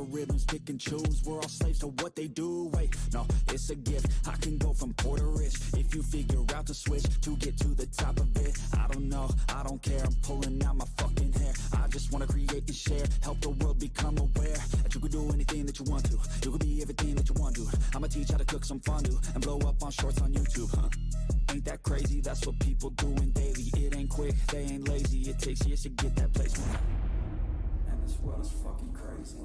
algorithms pick and choose. We're all slaves to what they do. Wait, no, it's a gift. I can go from poor to rich if you figure out the switch to get to the top of it. I don't know, I don't care, I'm pulling out my fucking hair. I just wanna create and share, help the world become aware that you can do anything that you want to. You can be everything that you want to. I'ma teach how to cook some fondue and blow up on shorts on YouTube, huh? Ain't that crazy? That's what people doing daily. It ain't quick, they ain't lazy. It takes years to get that placement. And this world is fucking crazy.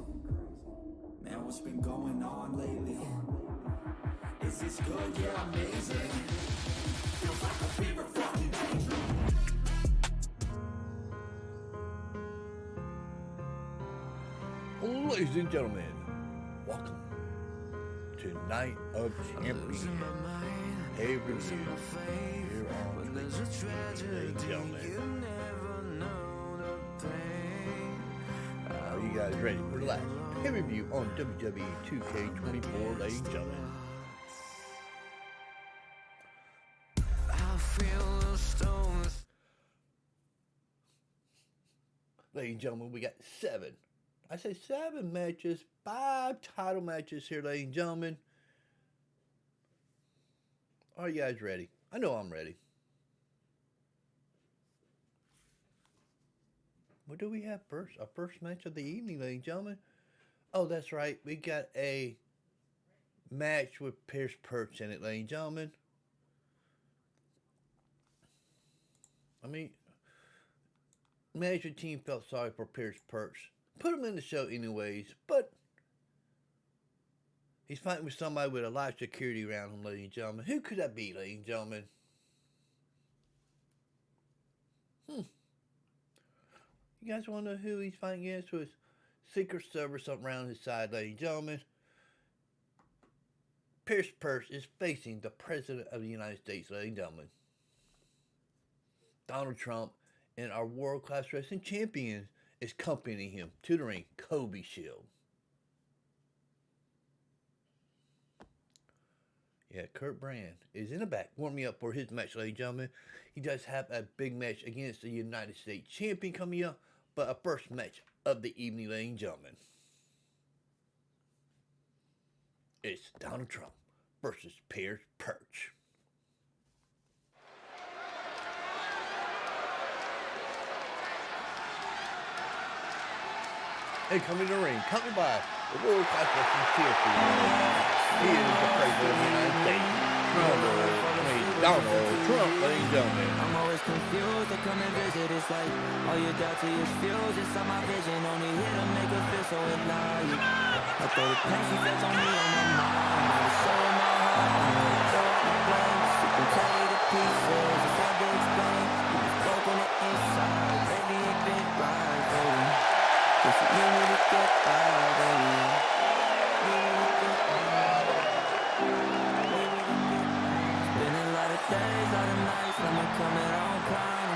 Man, what's been going on lately? Is this good? Yeah, amazing. Feels like a fever fucking dream. Ladies and gentlemen, welcome to Night of Champions. Hey, review here on ladies and gentlemen. Are you guys ready for the last pay review on WWE 2K24, ladies and gentlemen? Ladies and gentlemen, we got 7 matches, 5 title matches here, ladies and gentlemen. Are you guys ready? I know I'm ready. What do we have first? Our first match of the evening, ladies and gentlemen. Oh, that's right. We got a match with Perch in it, ladies and gentlemen. I mean, management team felt sorry for Perch. Put him in the show anyways, but he's fighting with somebody with a lot of security around him, ladies and gentlemen. Who could that be, ladies and gentlemen? You guys want to know who he's fighting against? With Secret Service around his side, ladies and gentlemen. Perch is facing the President of the United States, ladies and gentlemen. Donald Trump and our world-class wrestling champion is accompanying him to the ring, Kody Shield. Yeah, Curt Bram is in the back, warming up for his match, ladies and gentlemen. He does have a big match against the United States champion coming up, but a first match of the evening, ladies and gentlemen. It's Donald Trump versus Perch. And coming to the ring, coming by the World Class Wrestling champion. He is the President of the United States, Donald Trump, ladies and gentlemen. I'm always confused, I come and visit, it's like all you got to is fuse. It's on my vision, only here to make it feel so alive. I throw the pain she feels on me on my mind. Now it's so in my heart, I'm gonna throw out the blanks. You can tear it to pieces, it's hard to explain. You was broke on the inside, lately ain't been right, baby. Guess you need me to get by, baby. Days, lot of nights, I'ma come in on climb.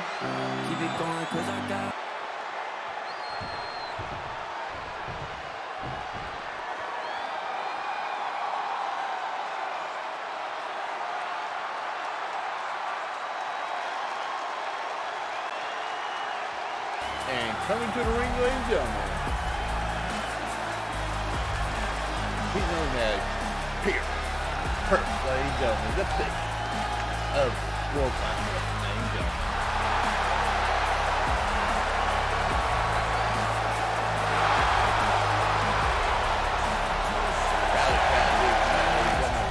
Keep it going, cause I got. And coming to the ring, ladies and gentlemen, he's known as Perch, ladies and gentlemen, the fish of world class wrestling, ladies and gentlemen.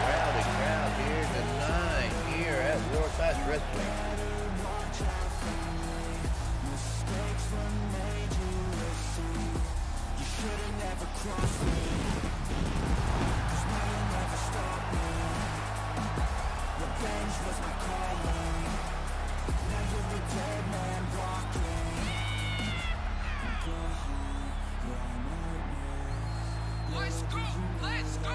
Rowdy crowd here tonight, here at World Class Wrestling. Let's go!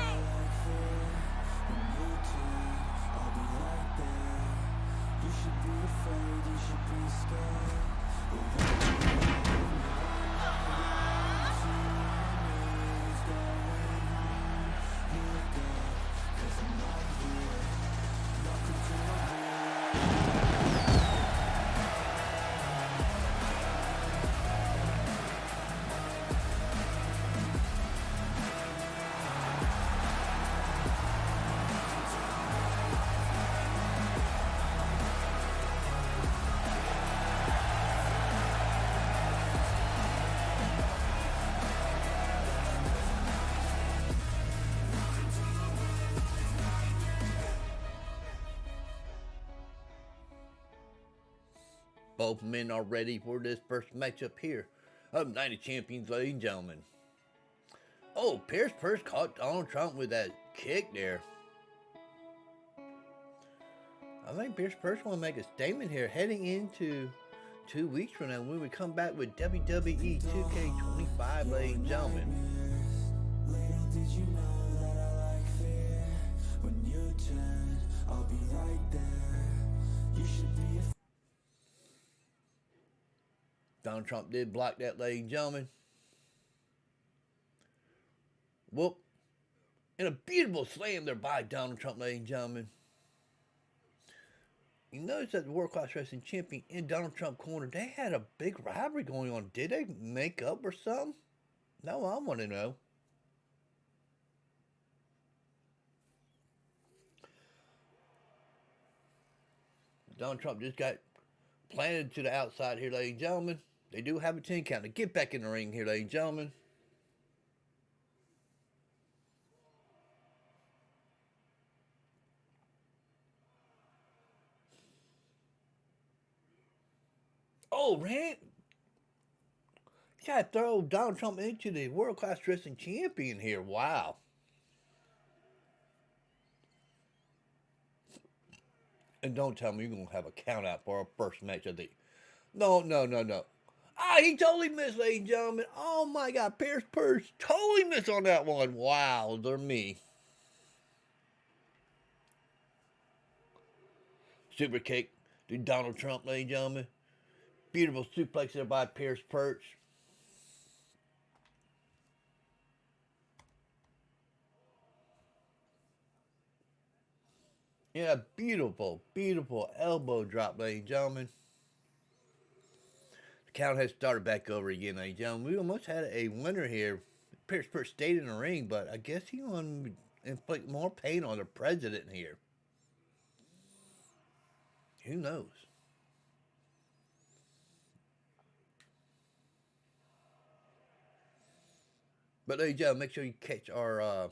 Both men are ready for this first matchup here of Night of Champions, ladies and gentlemen. Oh, Perch caught Donald Trump with that kick there. I think Perch want to make a statement here heading into 2 weeks from now when we come back with WWE 2K25, ladies and gentlemen. Did you know that I like fear? When you turn, I'll be right there. You should be a Donald Trump did block that, ladies and gentlemen. Whoop. And a beautiful slam there by Donald Trump, ladies and gentlemen. You notice that the World Class Wrestling Champion in Donald Trump corner, they had a big rivalry going on. Did they make up or something? No, I want to know. Donald Trump just got planted to the outside here, ladies and gentlemen. They do have a 10 count. To get back in the ring here, ladies and gentlemen. Oh, man. You gotta throw Donald Trump into the World Class Wrestling Champion here. Wow. And don't tell me you're going to have a count out for our first match of the... No. Ah, he totally missed, ladies and gentlemen. Oh, my God. Perch totally missed on that one. Wow, they're me. Super kick to Donald Trump, ladies and gentlemen. Beautiful suplex there by Perch. Yeah, beautiful elbow drop, ladies and gentlemen. The count has started back over again, ladies and gentlemen. We almost had a winner here. Perch stayed in the ring, but I guess he wanted to inflict more pain on the president here. Who knows? But ladies and gentlemen, make sure you catch our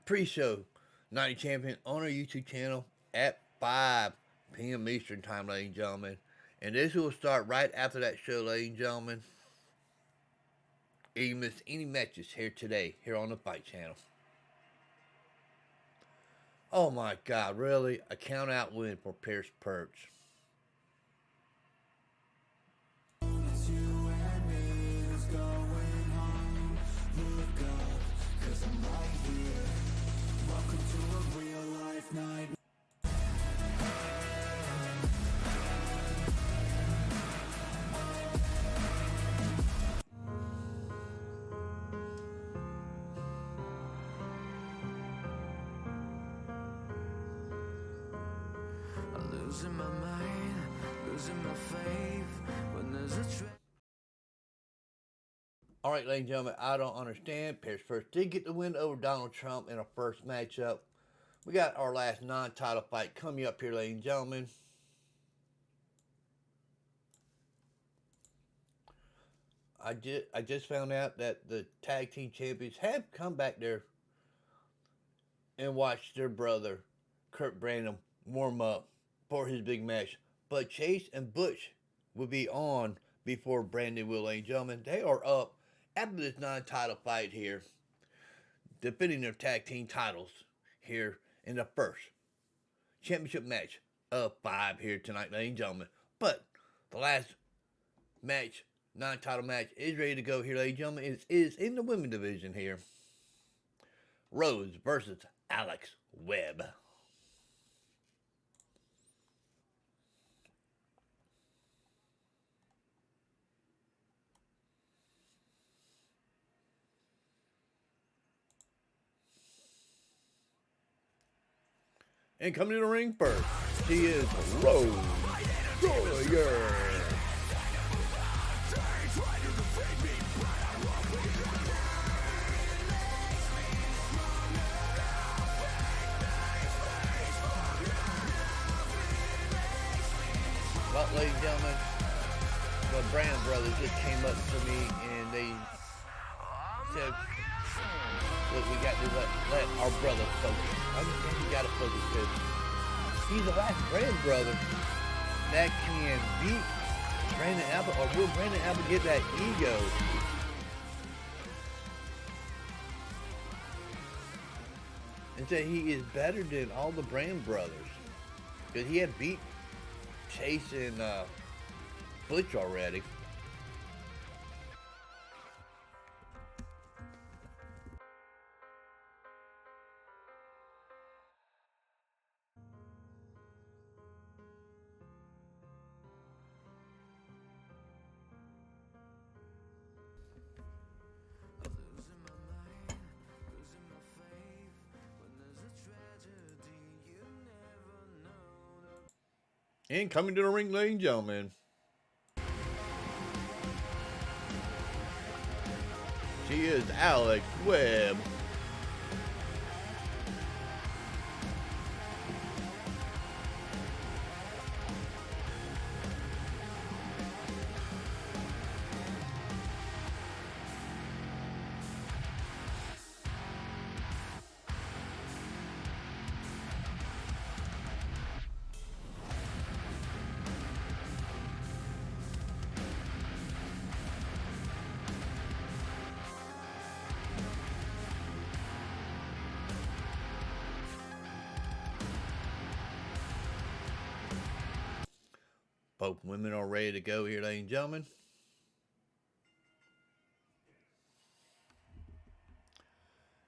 pre-show Night of Champion on our YouTube channel at 5 p.m. Eastern Time, ladies and gentlemen. And this will start right after that show, ladies and gentlemen. If you miss any matches here today, here on the Fight Channel. Oh my God, really? A count out win for Perch. Losing my mind, losing my faith when there's a All right, ladies and gentlemen, I don't understand. Perch did get the win over Donald Trump in our first matchup. We got our last non-title fight coming up here, ladies and gentlemen. I just found out that the tag team champions have come back there and watched their brother, Curt Brandon, warm up for his big match. But Chase and Butch will be on before Brandon will, ladies and gentlemen. They are up after this non-title fight here, defending their tag team titles here in the first championship match of 5 here tonight, ladies and gentlemen. But the last match, non-title match, is ready to go here, ladies and gentlemen. It is in the women's division here. Rose versus Alex Webb. And coming to the ring first, she is Rose Warrior. Well, ladies and gentlemen, the Bram brothers just came up to me and they said, look, we got to let our brother focus. I understand you got to focus because he's the last Bram brother that can beat Brandon Albert, or will Brandon Albert get that ego? And say he is better than all the Bram brothers. Because he had beat Chase and Butch already. And coming to the ring, ladies and gentlemen, she is Alex Webb. Both women are ready to go here, ladies and gentlemen.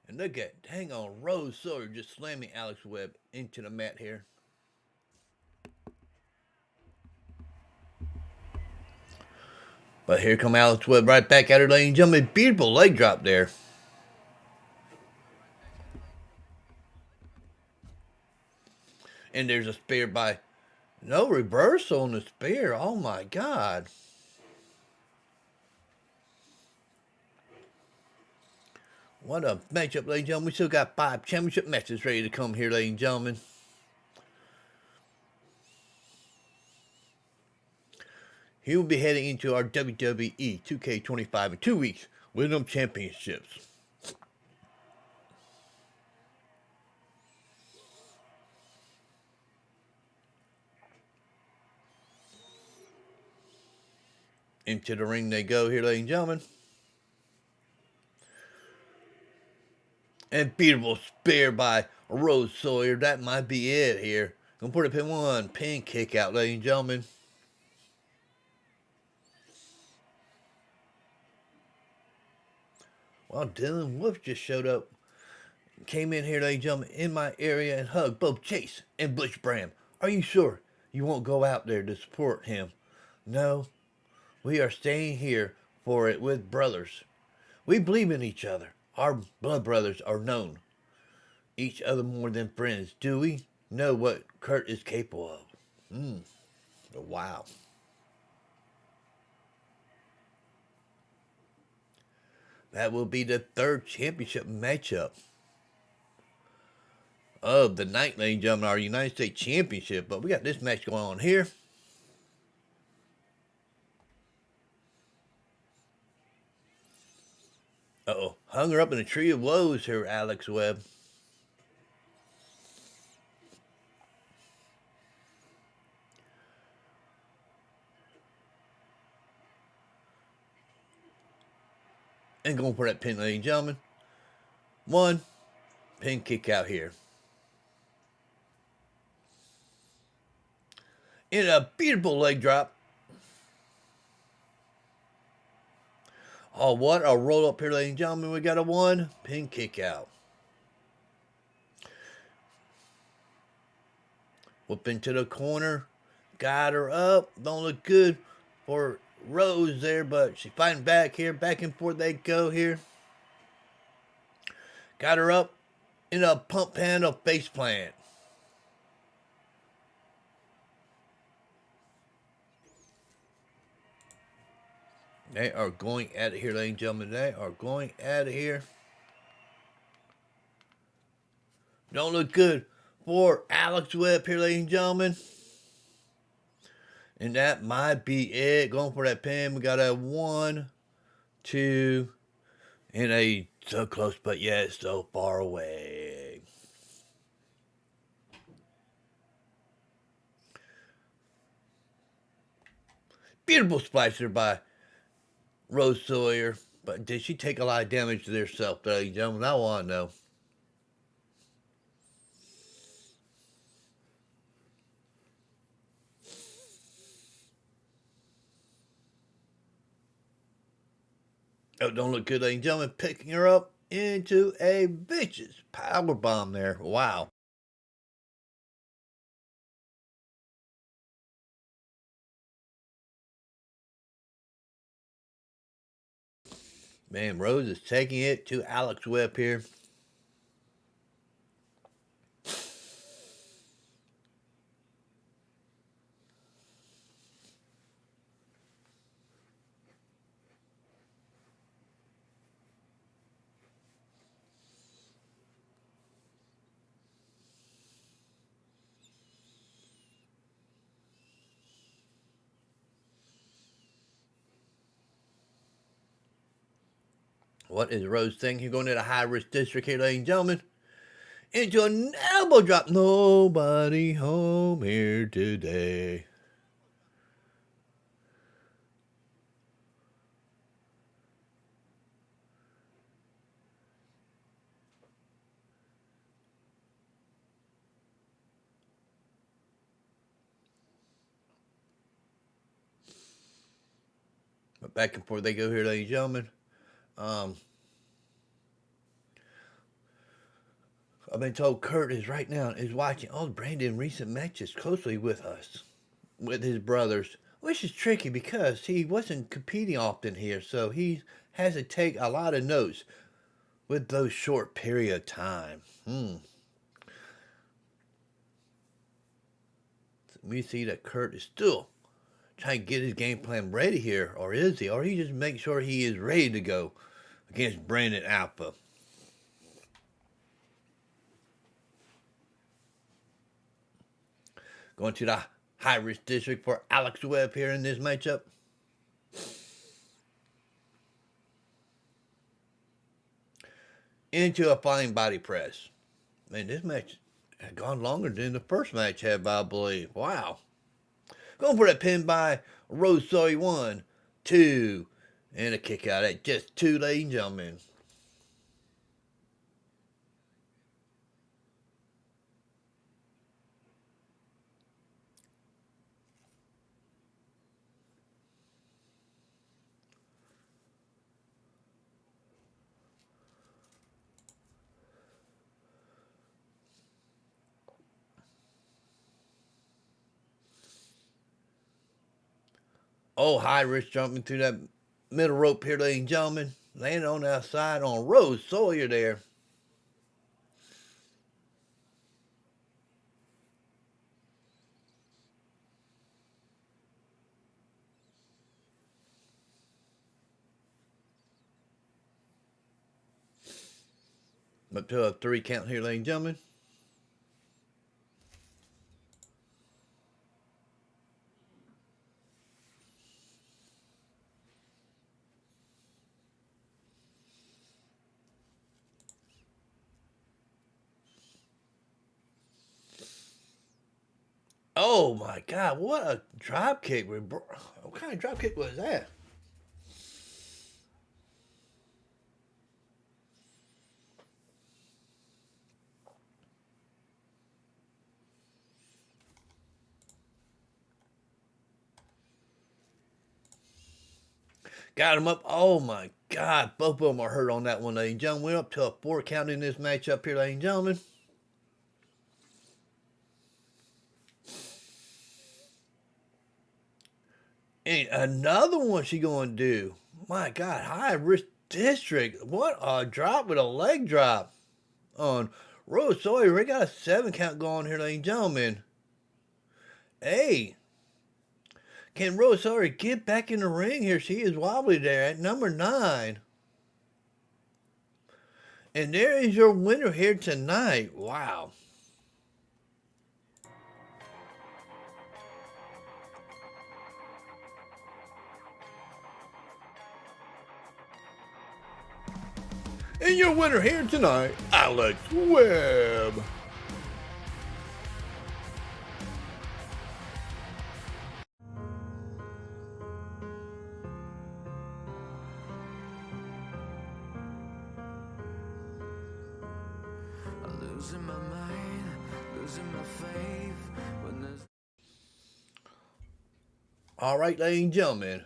And look at, hang on, Rose Sawyer just slamming Alex Webb into the mat here. But here come Alex Webb right back at her, ladies and gentlemen. Beautiful leg drop there. And there's a spear by... No reversal on the spear. Oh, my God. What a matchup, ladies and gentlemen. We still got 5 championship matches ready to come here, ladies and gentlemen. He will be heading into our WWE 2K25 in 2 weeks with them championships. Into the ring they go here, ladies and gentlemen. And beautiful spear by Rose Sawyer. That might be it here. Gonna put a pin 1. Pin kick out, ladies and gentlemen. Well, Dylan Wolf just showed up. Came in here, ladies and gentlemen, in my area and hugged both Chase and Butch Bram. Are you sure you won't go out there to support him? No. We are staying here for it with brothers. We believe in each other. Our blood brothers are known each other more than friends. Do we know what Curt is capable of? Wow. That will be the 3rd championship matchup of the night, ladies and gentlemen, our United States Championship. But we got this match going on here. Uh-oh. Hung her up in a tree of woes here, Alex Webb. And going for that pin, ladies and gentlemen. 1. Pin kick out here. In a beautiful leg drop. Oh, what a roll up here, ladies and gentlemen. We got a 1 pin kick out. Whoop into the corner. Got her up. Don't look good for Rose there, but she's fighting back here. Back and forth they go here. Got her up in a pump handle face plant. They are going at it here, ladies and gentlemen. They are going at it here. Don't look good for Alex Webb here, ladies and gentlemen. And that might be it. Going for that pin. We got a 1, 2, and a so close, but yet so far away. Beautiful splash there by Rose Sawyer. But did she take a lot of damage to herself, ladies and gentlemen? I want to know. Oh, don't look good, ladies and gentlemen. Picking her up into a vicious power bomb there. Wow. Man, Rose is taking it to Alex Webb here. What is Rose thinking? Going to the high-risk district here, ladies and gentlemen. Into an elbow drop. Nobody home here today. But back and forth they go here, ladies and gentlemen. I've been told Curt is right now is watching all the Brandon recent matches closely with us, with his brothers, which is tricky because he wasn't competing often here, so he has to take a lot of notes with those short period of time. We see that Curt is still trying to get his game plan ready here, or is he? Or he just makes sure he is ready to go against Brandon Alpha. Going to the high-risk district for Alex Webb here in this matchup. Into a flying body press. Man, this match had gone longer than the first match had, I believe. Wow. Going for that pin by Rose Sawyer. 1, 2, and a kick out at just 2, ladies and gentlemen. Oh, high risk jumping through that middle rope here, ladies and gentlemen. Landing on the outside on Rose Sawyer there. Up to a 3 count here, ladies and gentlemen. Oh my God, what a drop kick. What kind of drop kick was that? Got him up. Oh my God, both of them are hurt on that one, ladies and gentlemen. We're up to a 4 count in this matchup here, ladies and gentlemen. And another one she going to do. My God, high risk district. What a drop with a leg drop on Rose Sawyer. We got a 7 count going here, ladies and gentlemen. Hey, can Rose Sawyer get back in the ring here? She is wobbly there at number 9. And there is your winner here tonight. Wow. And your winner here tonight, Alex Webb. Losing my mind, losing my faith when there's... All right, ladies and gentlemen.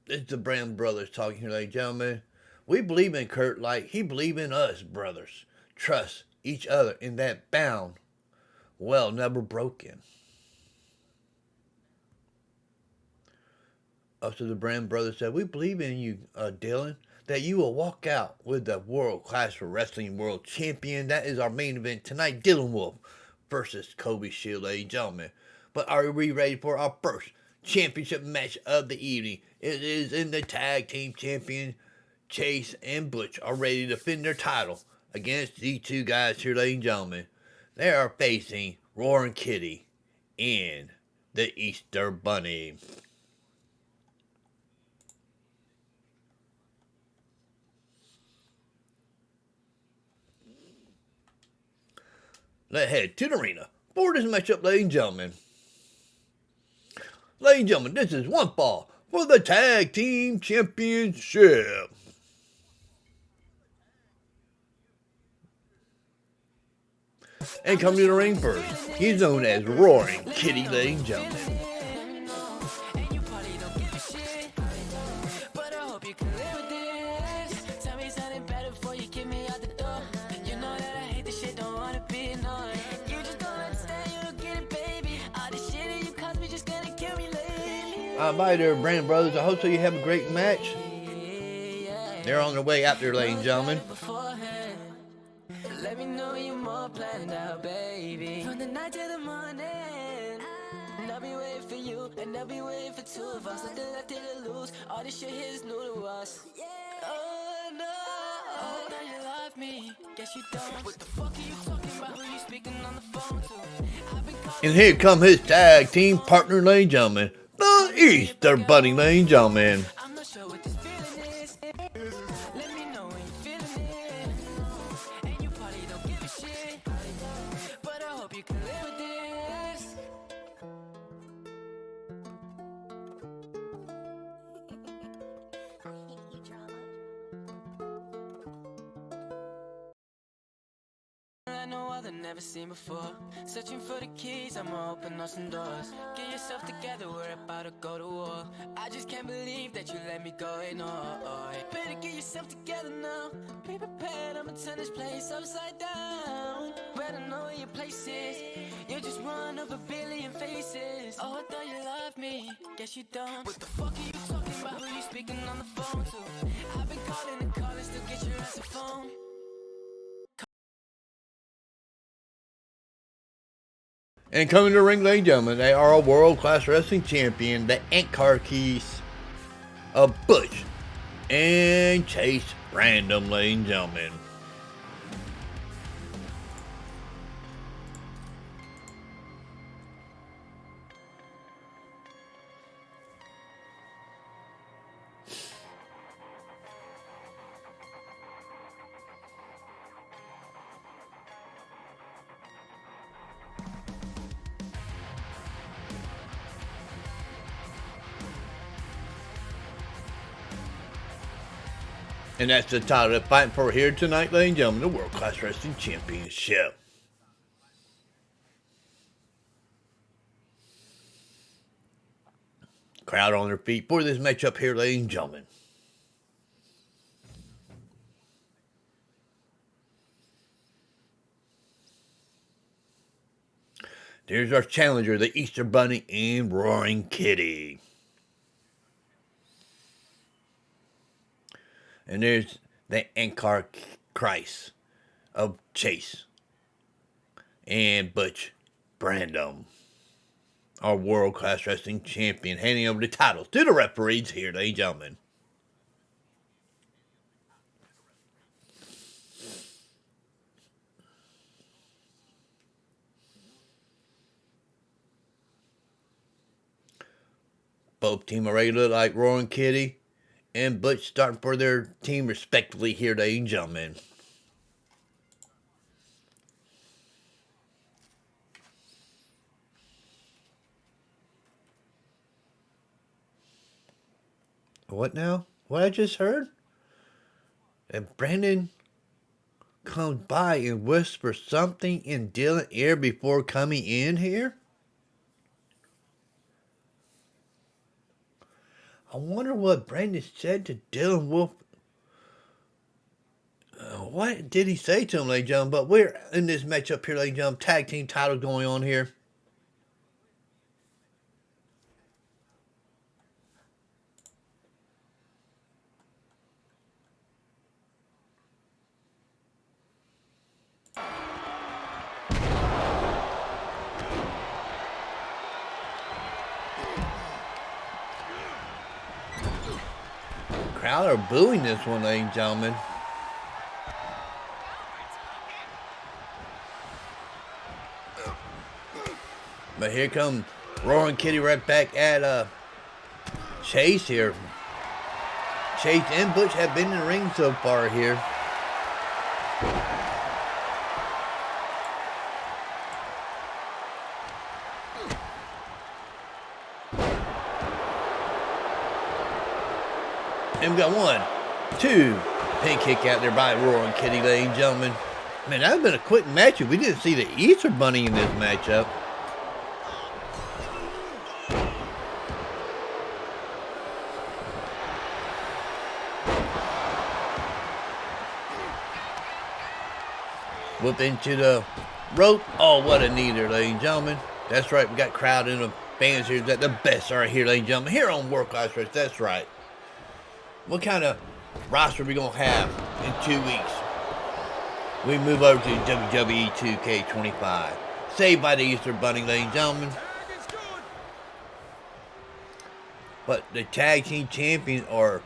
It's the Bram brothers talking here, ladies and gentlemen. We believe in Curt like he believe in us, brothers. Trust each other in that bound, well, never broken. Also, the Bram brothers said, we believe in you, Dylan, that you will walk out with the world-class wrestling world champion. That is our main event tonight, Dylan Wolf versus Kody Shield, ladies and gentlemen. But are we ready for our first championship match of the evening? It is in the tag team champion. Chase and Butch are ready to defend their title against these two guys here, ladies and gentlemen. They are facing RoaringKitty and the Easter Bunny. Let's head to the arena for this matchup, ladies and gentlemen. Ladies and gentlemen, this is one fall for the Tag Team Championship. And coming to the ring first, he's known as RoaringKitty, ladies and gentlemen. Bye there, Bram brothers. I hope so you have a great match. They're on their way out there, ladies and gentlemen. Let me know you're more planned out, baby. From the night to the morning, and I'll be waiting for you, and I'll be waiting for two of us. Nothing left to lose. All this shit here is new to us. Oh no, oh, now you love me. Guess you don't. What the fuck are you talking about? Who you speaking on the phone to? I've been And here come his tag team partner, ladies and gentlemen, the Easter Bunny, ladies and gentlemen. I'm not sure what this feeling is. Let me know when you're feeling it. And you probably don't give a shit, but I hope you can live with this. I know other never seen before. Searching for the keys, I'ma open up some doors. Get yourself together, we're about to go to war. I just can't believe that you let me go, no. Better get yourself together now. Be prepared, I'ma turn this place upside down. Better know where your place is. You're just one of a billion faces. Oh, I thought you loved me, guess you don't. What the fuck are you talking about? Who you speaking on the phone to? I've been calling and calling, still get your ass a phone. And coming to the ring, ladies and gentlemen, they are a world-class wrestling champion, the Ant Car Keys of Butch and Chase Random, ladies and gentlemen. And that's the title they're fighting for here tonight, ladies and gentlemen, the World Class Wrestling Championship. Crowd on their feet for this matchup here, ladies and gentlemen. There's our challenger, the Easter Bunny and RoaringKitty. And there's the Ankar Christ of Chase and Butch Brandom, our World Class Wrestling Champion, handing over the titles to the referees here, ladies and gentlemen. Both teams are ready to look like RoaringKitty and Butch starting for their team respectively here, ladies and gentlemen. What now? What I just heard? And Brandon comes by and whispers something in Dylan's ear before coming in here? I wonder what Brandon said to Dylan Wolf. What did he say to him, ladies and gentlemen? But we're in this matchup here, ladies and gentlemen. Tag team title going on here. Crowd are booing this one, ladies and gentlemen. But here comes RoaringKitty right back at Chase here. Chase and Butch have been in the ring so far here. And we got 1, 2. Pin kick out there by RoaringKitty, ladies and gentlemen. Man, that would have been a quick matchup. We didn't see the Easter Bunny in this matchup. Whip into the rope. Oh, what a neither, ladies and gentlemen. That's right. We got crowd in the fans here. That the best are here, ladies and gentlemen. Here on World Class Wrestling. That's right. What kind of roster are we going to have in 2 weeks? We move over to WWE 2K25. Saved by the Easter Bunny, ladies and gentlemen. But the tag team champions are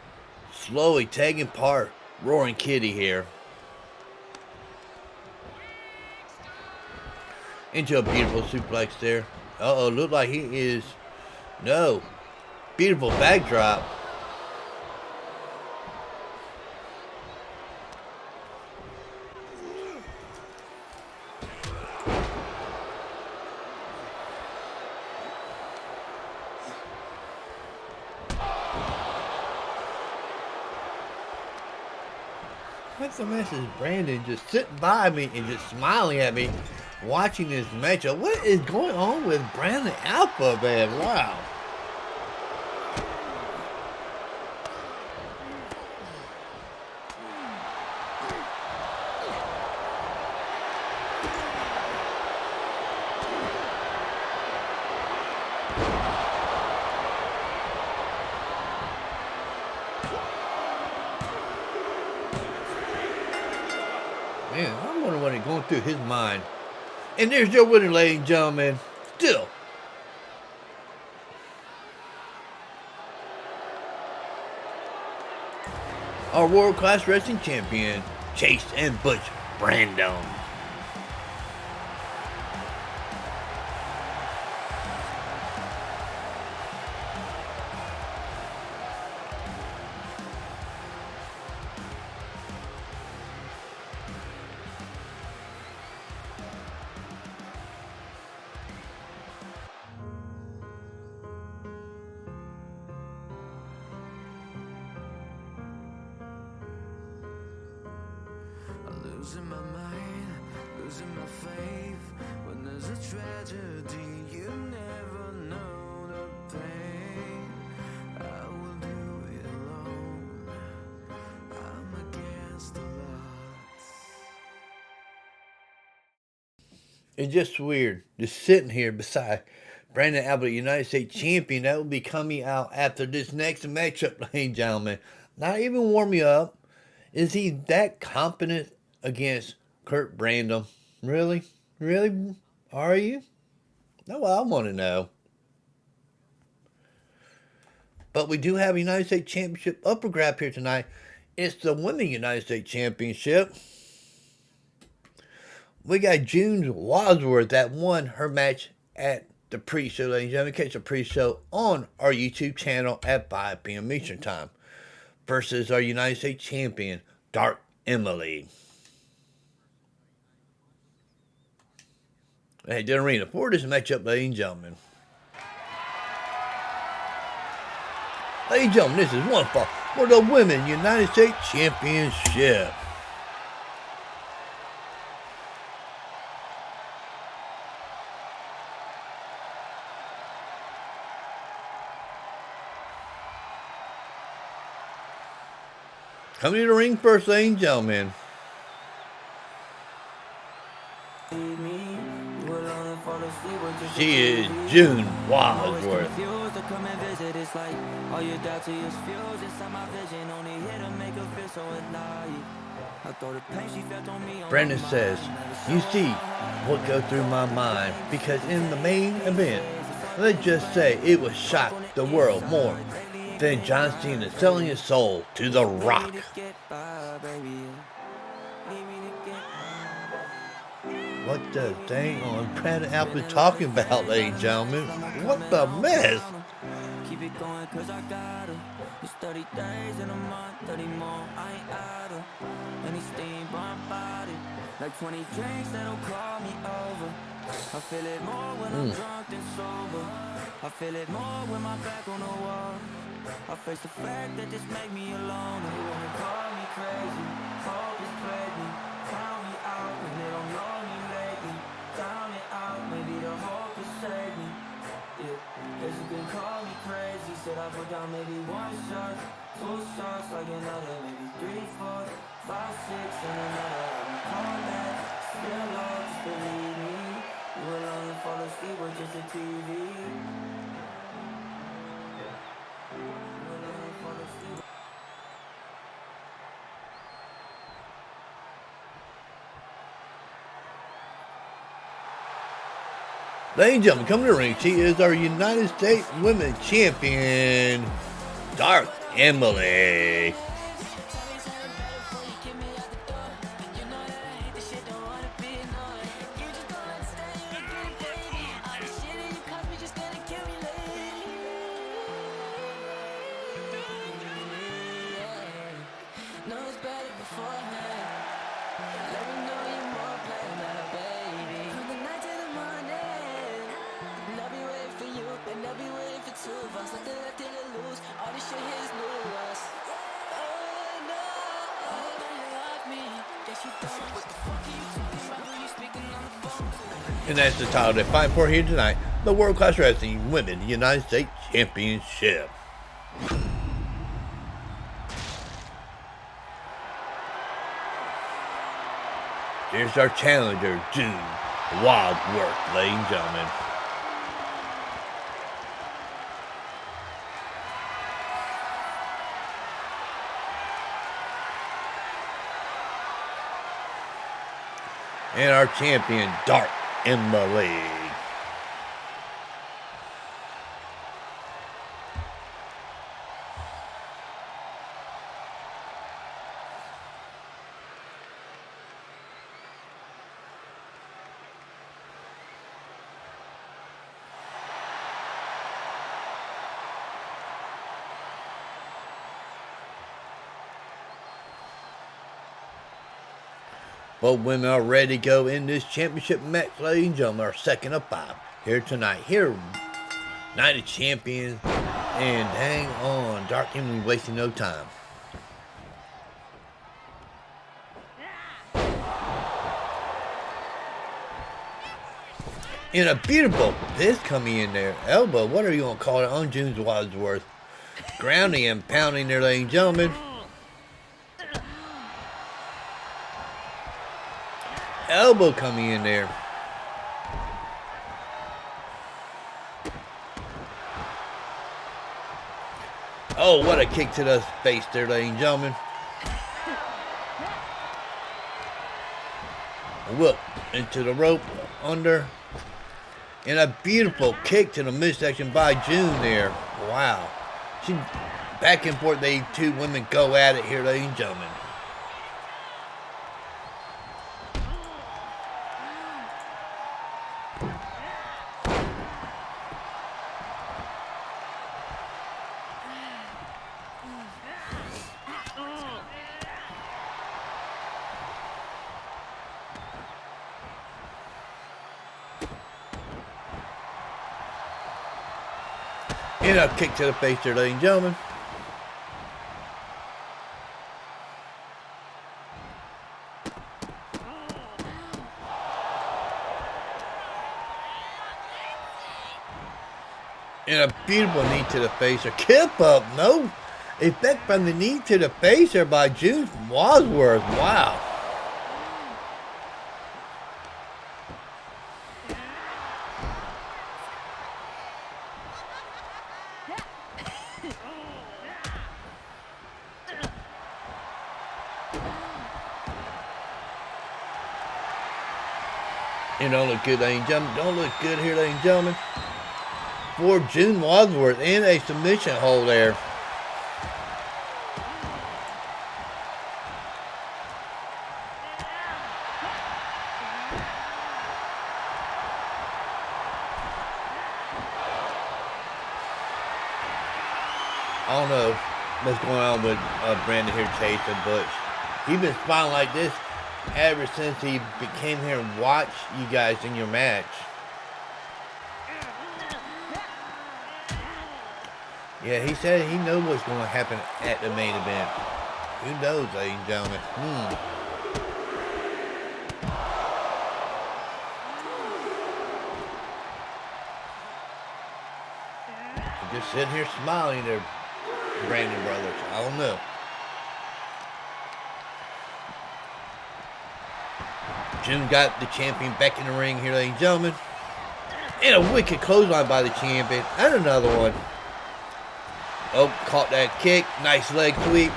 slowly taking part. RoaringKitty here. Into a beautiful suplex there. Uh-oh, look like he is... No. Beautiful backdrop. What's the message? Brandon just sitting by me and just smiling at me, watching this matchup. What is going on with Brandon Alpha, man? Wow. Man, I wonder what is going through his mind. And there's your winner, ladies and gentlemen. Still. Our World Class Wrestling Champion, Chase and Butch Brandon. Losing my mind, losing my faith. When there's a tragedy, you never know the pain. I will do it alone. I'm against the odds. It's just weird, just sitting here beside Brandon Albert, United States Champion. That will be coming out after this next matchup, ladies and gentlemen. Not even warm me up. Is he that competent against Curt Brandon? Really? Really? Are you? That's what I want to know. But we do have a United States Championship upper grab here tonight. It's the Women's United States Championship. We got June Wadsworth that won her match at the pre-show, ladies and gentlemen. Catch the pre-show on our YouTube channel at 5 p.m. Eastern Time. Versus our United States Champion, Dark Emily. Hey, the arena for this matchup, ladies and gentlemen. Ladies and gentlemen, this is one fall for the Women's United States Championship. Coming to the ring first, ladies and gentlemen. She is June Wadsworth. Brandon says, you see what goes through my mind, because in the main event, let's just say it would shock the world more than John Cena selling his soul to The Rock. What the dang on Brandon Alpha talking about, ladies and gentlemen? What the mess? Keep it going cause I got her. It's 30 days in a month, 30 more, I ain't idle. Any steam on body, like 20 drinks that'll call me over. I feel it more when I'm drunk than sober. I feel it more when my back on the wall. I face the fact that this make me alone. They wanna call me crazy, hope is pregnant. Count me out when they don't know me lately. Count it out, maybe the hope will save me. Yeah, guess you can call me crazy. Said I put down maybe one shot, two shots, like another, maybe 3, 4, 5, 6, and another. I'm calling that, still lost, believe me. You alone and fall asleep with just a TV. Ladies and gentlemen, coming to the ring, she is our United States Women's Champion, Dark Emily. And that's the title they're fighting for here tonight, the World Class Wrestling Women United States Championship. Here's our challenger, June Wadsworth, ladies and gentlemen. And our champion, Dark Emily. Both women are ready to go in this championship match, ladies and gentlemen. Our second of 5 here tonight. Here, Night of Champions, and hang on, Dark Emily wasting no time. And a beautiful fist coming in there. Elbow, what are you going to call it, on June Wadsworth? Grounding and pounding there, ladies and gentlemen. Elbow coming in there. Oh, what a kick to the face there, ladies and gentlemen. Whoop, into the rope, under. And a beautiful kick to the midsection by June there. Wow. She, back and forth, they two women go at it here, ladies and gentlemen. And a kick to the face there, ladies and gentlemen. And a beautiful knee to the face. A kip up, no. Effect from the knee to the face there by June Wadsworth. Wow. It don't look good, ladies and gentlemen. Don't look good here, ladies and gentlemen. For June Wadsworth in a submission hold there. I don't know what's going on with Brandon here chasing Butch. He's been smiling like this ever since he came here and watched you guys in your match. Yeah, he said he knows what's going to happen at the main event. Who knows, ladies and gentlemen? Just sitting here smiling there, Brandon brothers. I don't know. Jim got the champion back in the ring here, ladies and gentlemen. And a wicked clothesline by the champion. And another one. Oh, caught that kick. Nice leg sweep.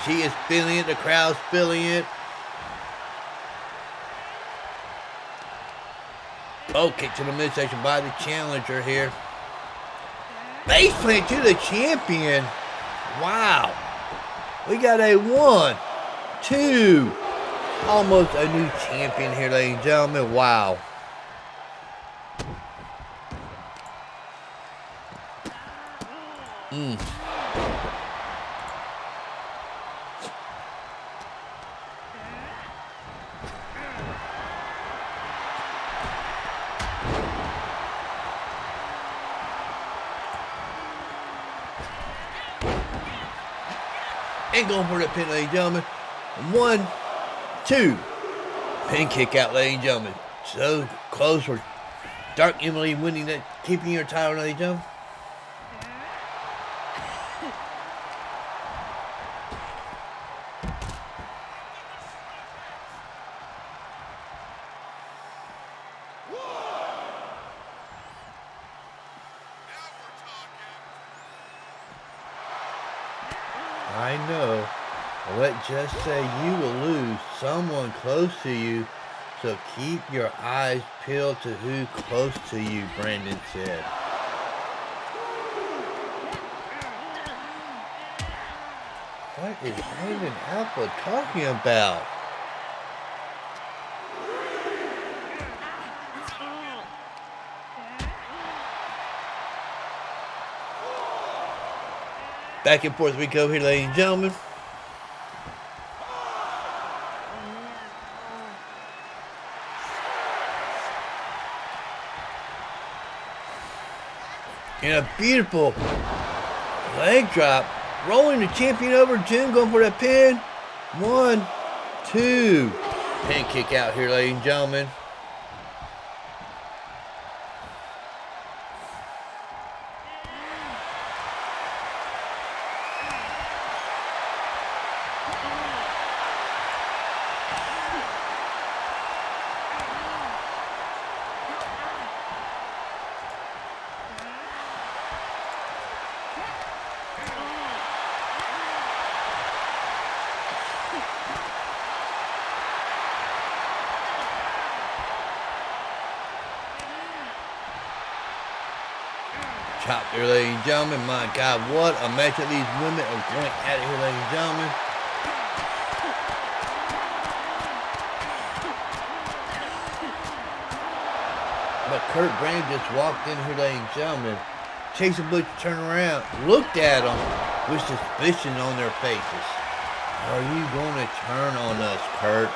She is feeling it. The crowd's feeling it. Oh, kick to the midsection by the challenger here. Face plant to the champion. Wow. We got a 1, 2. Almost a new champion here, ladies and gentlemen. Wow. And going for the pin, ladies and gentlemen. 1, 2. Pin kick out, ladies and gentlemen. So close for Dark Emily winning that, keeping your title, ladies and gentlemen. I know. Let's just say you will lose someone close to you, so keep your eyes peeled to who close to you, Brandon said. What is Brandon Alpha talking about? Back and forth we go here, ladies and gentlemen. And a beautiful leg drop. Rolling the champion over. Jim going for that pin. 1, 2. Pin kick out here, ladies and gentlemen. Chop here, ladies and gentlemen. My God, what a match that these women are going at it here, ladies and gentlemen. But Curt Bram just walked in here, ladies and gentlemen. Chasing Butch turned around, looked at them with suspicion on their faces. Are you going to turn on us, Curt?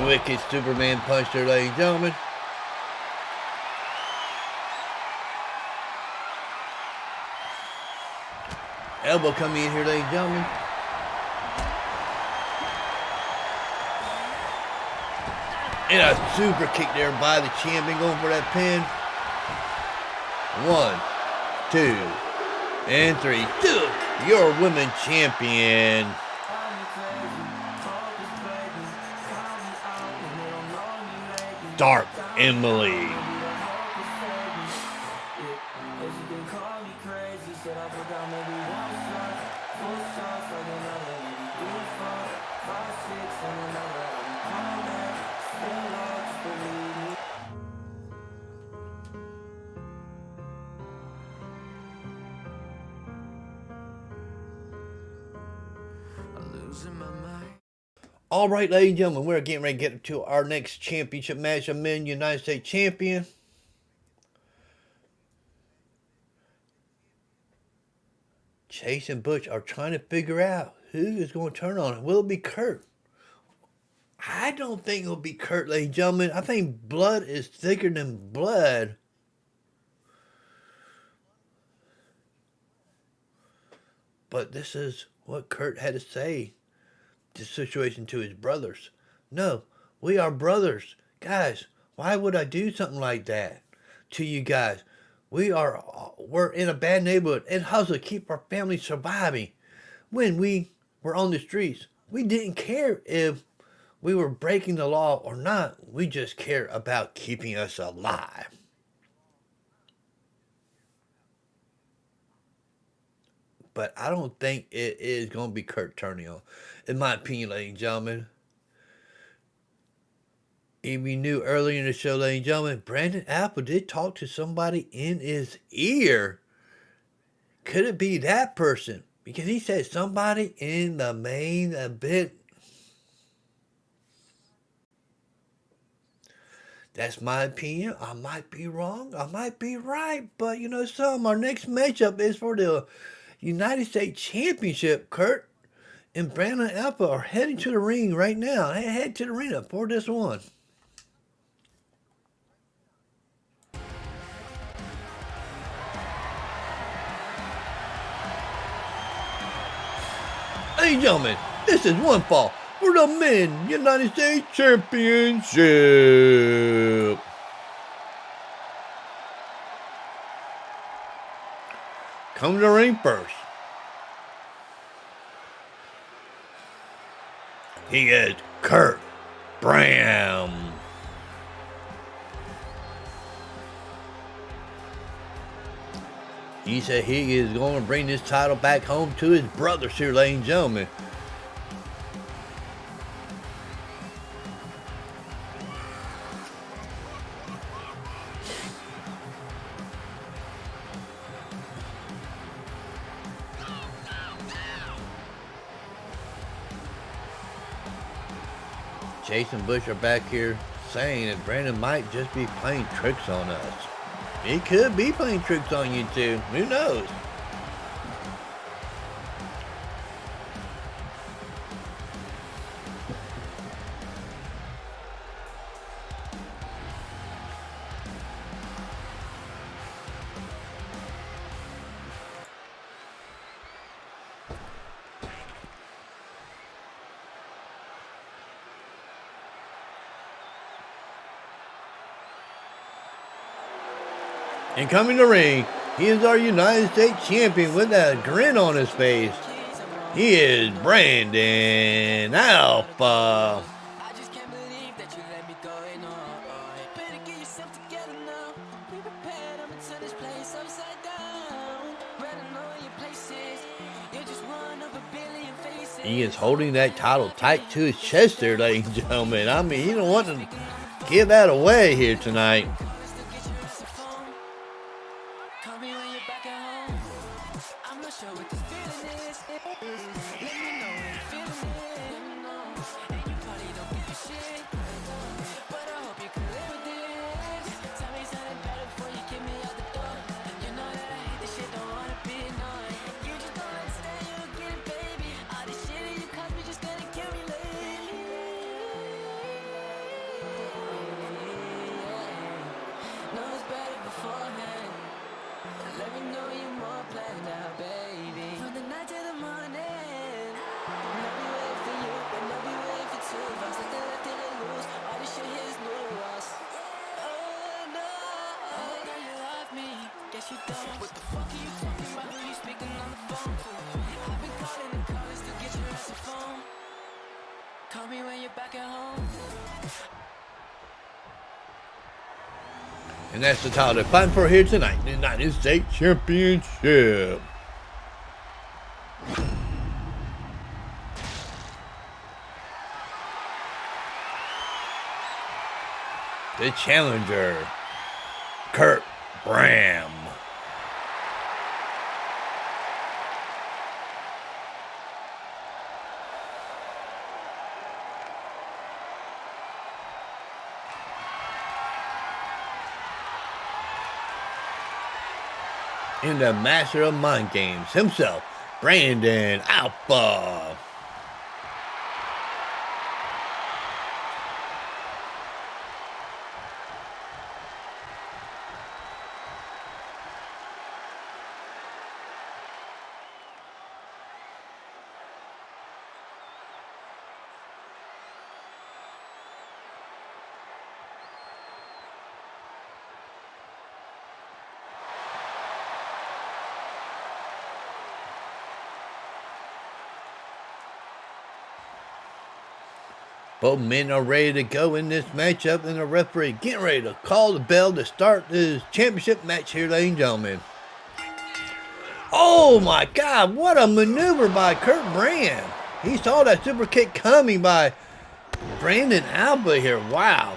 Wicked Superman punch there, ladies and gentlemen. elbow coming in here, ladies and gentlemen. And a super kick there by the champion, going for that pin. 1, 2, and 3. Your women's champion. Dark Emily. All right, ladies and gentlemen, we're getting ready to get to our next championship match. I'm in United States Champion. Chase and Butch are trying to figure out who is going to turn on it. Will it be Curt? I don't think it'll be Curt, ladies and gentlemen. I think blood is thicker than blood. But this is what Curt had to say. This situation to his brothers. No, we are brothers. Guys, why would I do something like that to you guys? We're in a bad neighborhood and hustle to keep our family surviving. When we were on the streets, we didn't care if we were breaking the law or not. We just cared about keeping us alive. But I don't think it is going to be Curt turning on. In my opinion, ladies and gentlemen. If you knew earlier in the show, ladies and gentlemen, Brandon Apple did talk to somebody in his ear. Could it be that person? Because he said somebody in the main event. That's my opinion. I might be wrong. I might be right. But you know something, our next matchup is for the United States Championship. Curt and Brandon Apple are heading to the ring right now. They head to the arena for this one. Ladies and gentlemen, this is one fall for the Men United States Championship. Come to the ring first. He is Curt Bram. He said he is going to bring this title back home to his brothers here, ladies and gentlemen. Chase and Butch are back here saying that Brandon might just be playing tricks on us. He could be playing tricks on you too. Who knows? And coming to the ring, he is our United States Champion with that grin on his face. He is Brandon Alpha. He is holding that title tight to his chest there, ladies and gentlemen. I mean, he don't want to give that away here tonight. Call me when you're back at home. And that's the title they're fighting for here tonight, the United States Championship. The challenger, Curt Bram. And the master of mind games himself, Brandon Alpha. Both men are ready to go in this matchup, and the referee getting ready to call the bell to start this championship match here, ladies and gentlemen. Oh my God, what a maneuver by Curt Bram. He saw that super kick coming by Brandon Alpha here. Wow.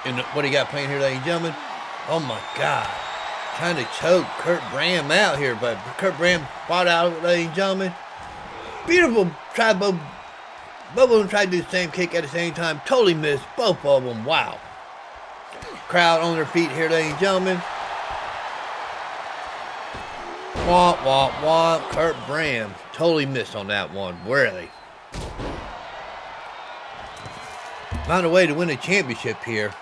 And what he got playing here, ladies and gentlemen? Oh my God. Trying to choke Curt Bram out here, but Curt Bram fought out of it, ladies and gentlemen. Beautiful try, both of them tried to do the same kick at the same time. Totally missed both of them. Wow. Crowd on their feet here, ladies and gentlemen. Womp, womp, womp. Curt Bram totally missed on that one. Really. Found a way to win a championship here.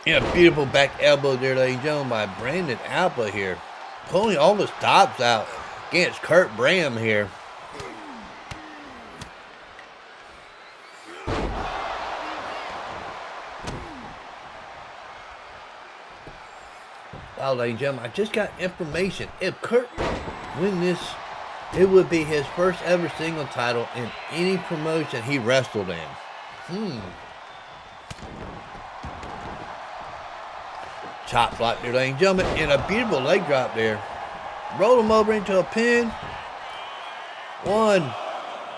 Yeah, beautiful back elbow there, ladies and gentlemen, by Brandon Alpha here. Pulling all the stops out against Curt Bram here. Wow, ladies and gentlemen, I just got information. If Curt win this, it would be his first ever single title in any promotion he wrestled in. Chop block there, ladies and gentlemen, and a beautiful leg drop there. Roll him over into a pin. 1,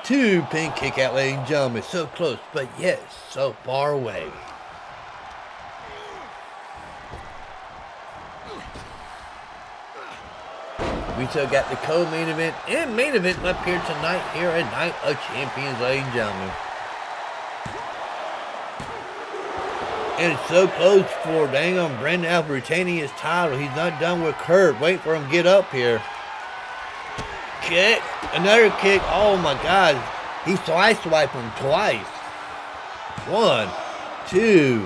2, pin kick out, ladies and gentlemen. So close, but yet so far away. We still got the co-main event and main event up here tonight here at Night of Champions, ladies and gentlemen. And it's so close for dang on Brandon Alpha retaining his title. He's not done with Curt. Wait for him to get up here. Kick. Another kick. Oh my God. He slice swiped him twice. 1, 2.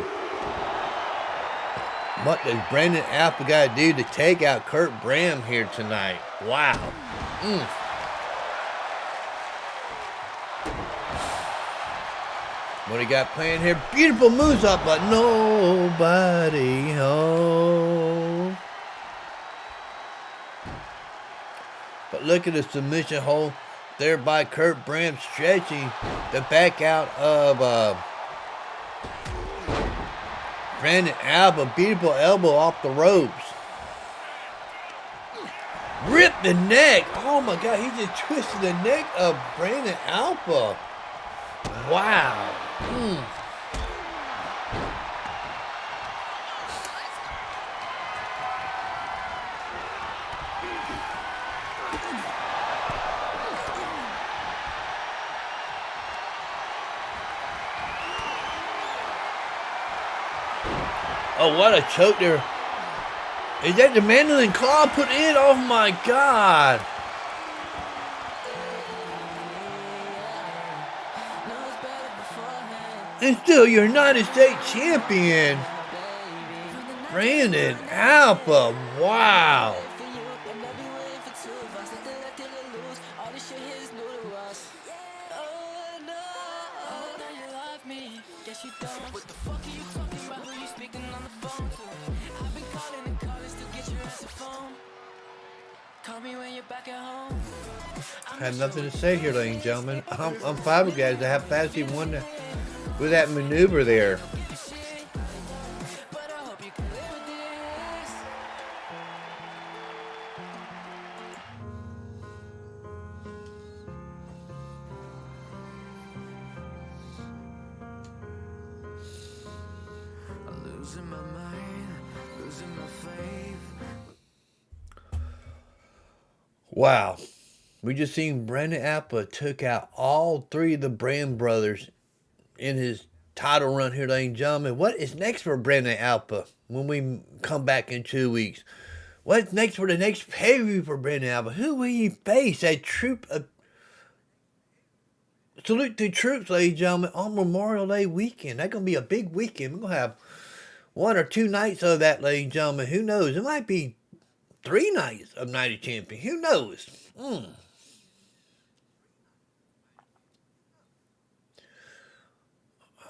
What does Brandon Alpha got to do to take out Curt Bram here tonight? Wow. What he got playing here? Beautiful moves up, but nobody home. But look at the submission hold there by Curt Bram, stretching the back out of Brandon Alpha. Beautiful elbow off the ropes. Ripped the neck. Oh my God, he just twisted the neck of Brandon Alpha. Wow. Oh, what a choke there. Is that the mandolin claw put in? Oh my God. And still your United States champion, Brandon Alpha. Wow. I have nothing to say here, ladies and gentlemen. I'm flabbergasted at how fast he won with that maneuver there. Wow. We just seen Brandon Alpha took out all three of the Bram brothers in his title run here, ladies and gentlemen. What is next for Brandon Alpha when we come back in 2 weeks? What's next for the next pay-per-view for Brandon Alpha? Who will he face? A troop of... Salute to troops, ladies and gentlemen, on Memorial Day weekend. That's going to be a big weekend. We're going to have 1 or 2 nights of that, ladies and gentlemen. Who knows? It might be 3 nights of Night of Champions. Who knows?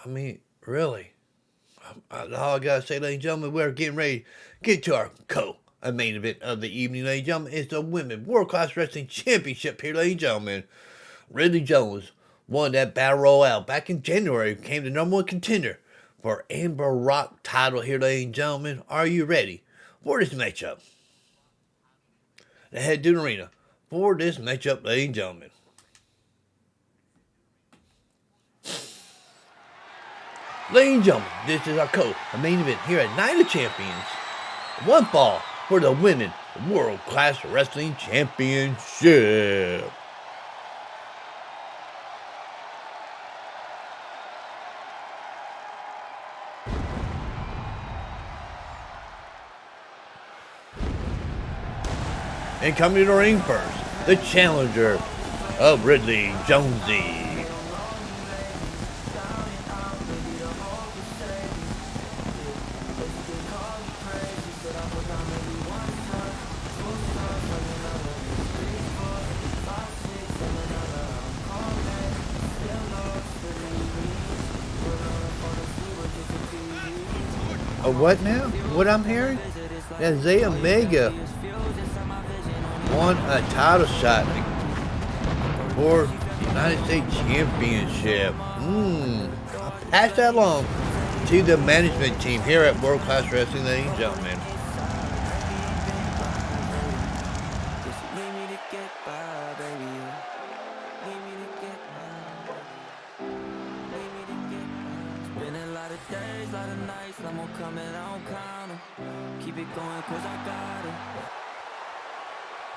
I mean, really. All I got to say, ladies and gentlemen, we're getting ready to get to our main event of the evening, ladies and gentlemen. It's the Women's World Class Wrestling Championship here, ladies and gentlemen. Ridley Jones won that Battle Royale back in January. Became the #1 contender for Amber Rock title here, ladies and gentlemen. Are you ready for this matchup? Head to the arena for this matchup, ladies and gentlemen. Ladies and gentlemen, this is our main event here at Night of Champions. 1 fall for the Women's World Class Wrestling Championship. And coming to the ring first, the challenger of Ridley Jonesy. What now? What I'm hearing? That Zay Omega won a title shot for the United States Championship. I'll pass that along to the management team here at World Class Wrestling, ladies and gentlemen.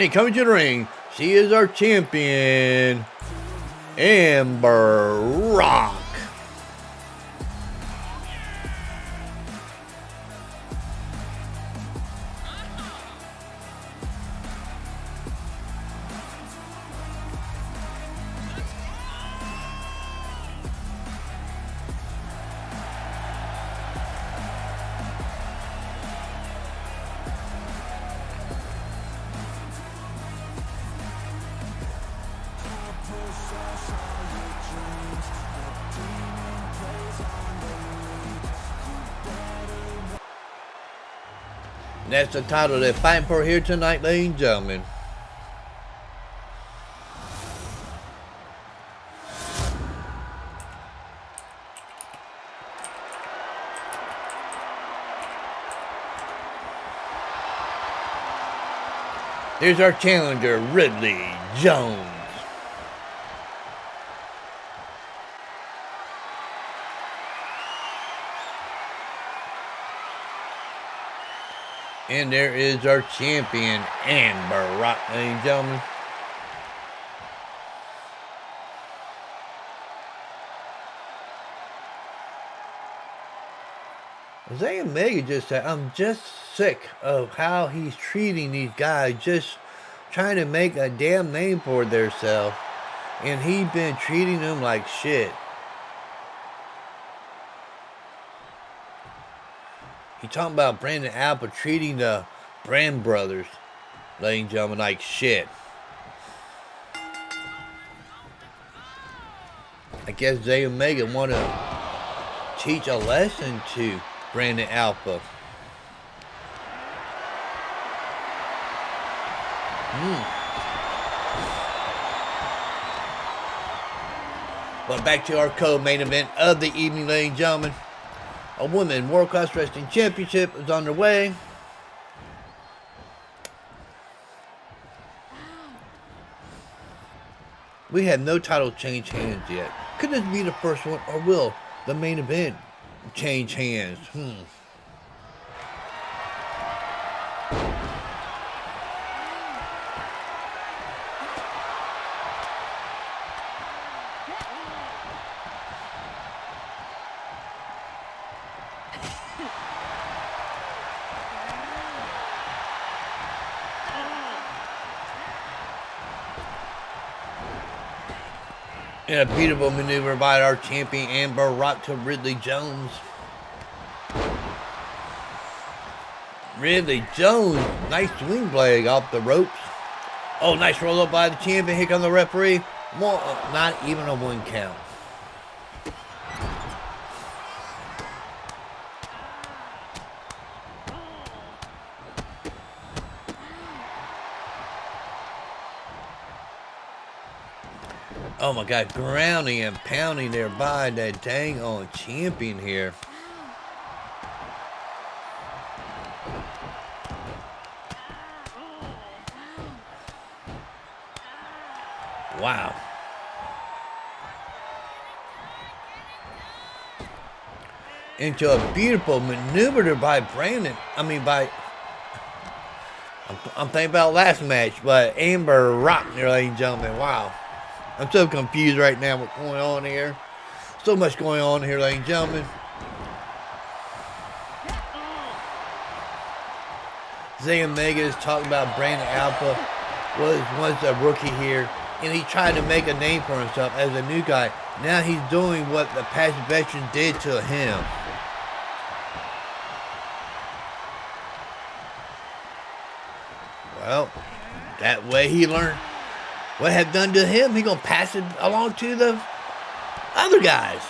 And coming to the ring, she is our champion, Amber Rock. And that's the title they're fighting for here tonight, ladies and gentlemen. Here's our challenger, Ridley Jones. And there is our champion, Amber Rock, ladies and gentlemen. Zay Omega just said, I'm just sick of how he's treating these guys, just trying to make a damn name for themselves. And he's been treating them like shit. He talking about Brandon Alpha treating the Bram brothers, ladies and gentlemen, like shit. I guess Zay Omega want to teach a lesson to Brandon Alpha. Well, back to our co-main event of the evening, ladies and gentlemen. A Women World Class Wrestling Championship is underway. We have no title change hands yet. Could this be the first one, or will the main event change hands? And a beautiful maneuver by our champion Amber Rock to Ridley Jones. Ridley Jones, nice swing blade off the ropes. Oh, nice roll up by the champion. Here comes the referee. Not even a 1 count. Oh my God, grounding and pounding there by that dang on champion here. Wow. Into a beautiful maneuver there by Brandon. I'm thinking about last match, but Amber Rock there, ladies and gentlemen. Wow. I'm so confused right now what's going on here. So much going on here, ladies and gentlemen. Zay Omega is talking about Brandon Alpha was once a rookie here, and he tried to make a name for himself as a new guy. Now he's doing what the past veteran did to him. Well, that way he learned what had done to him. He gonna pass it along to the other guys.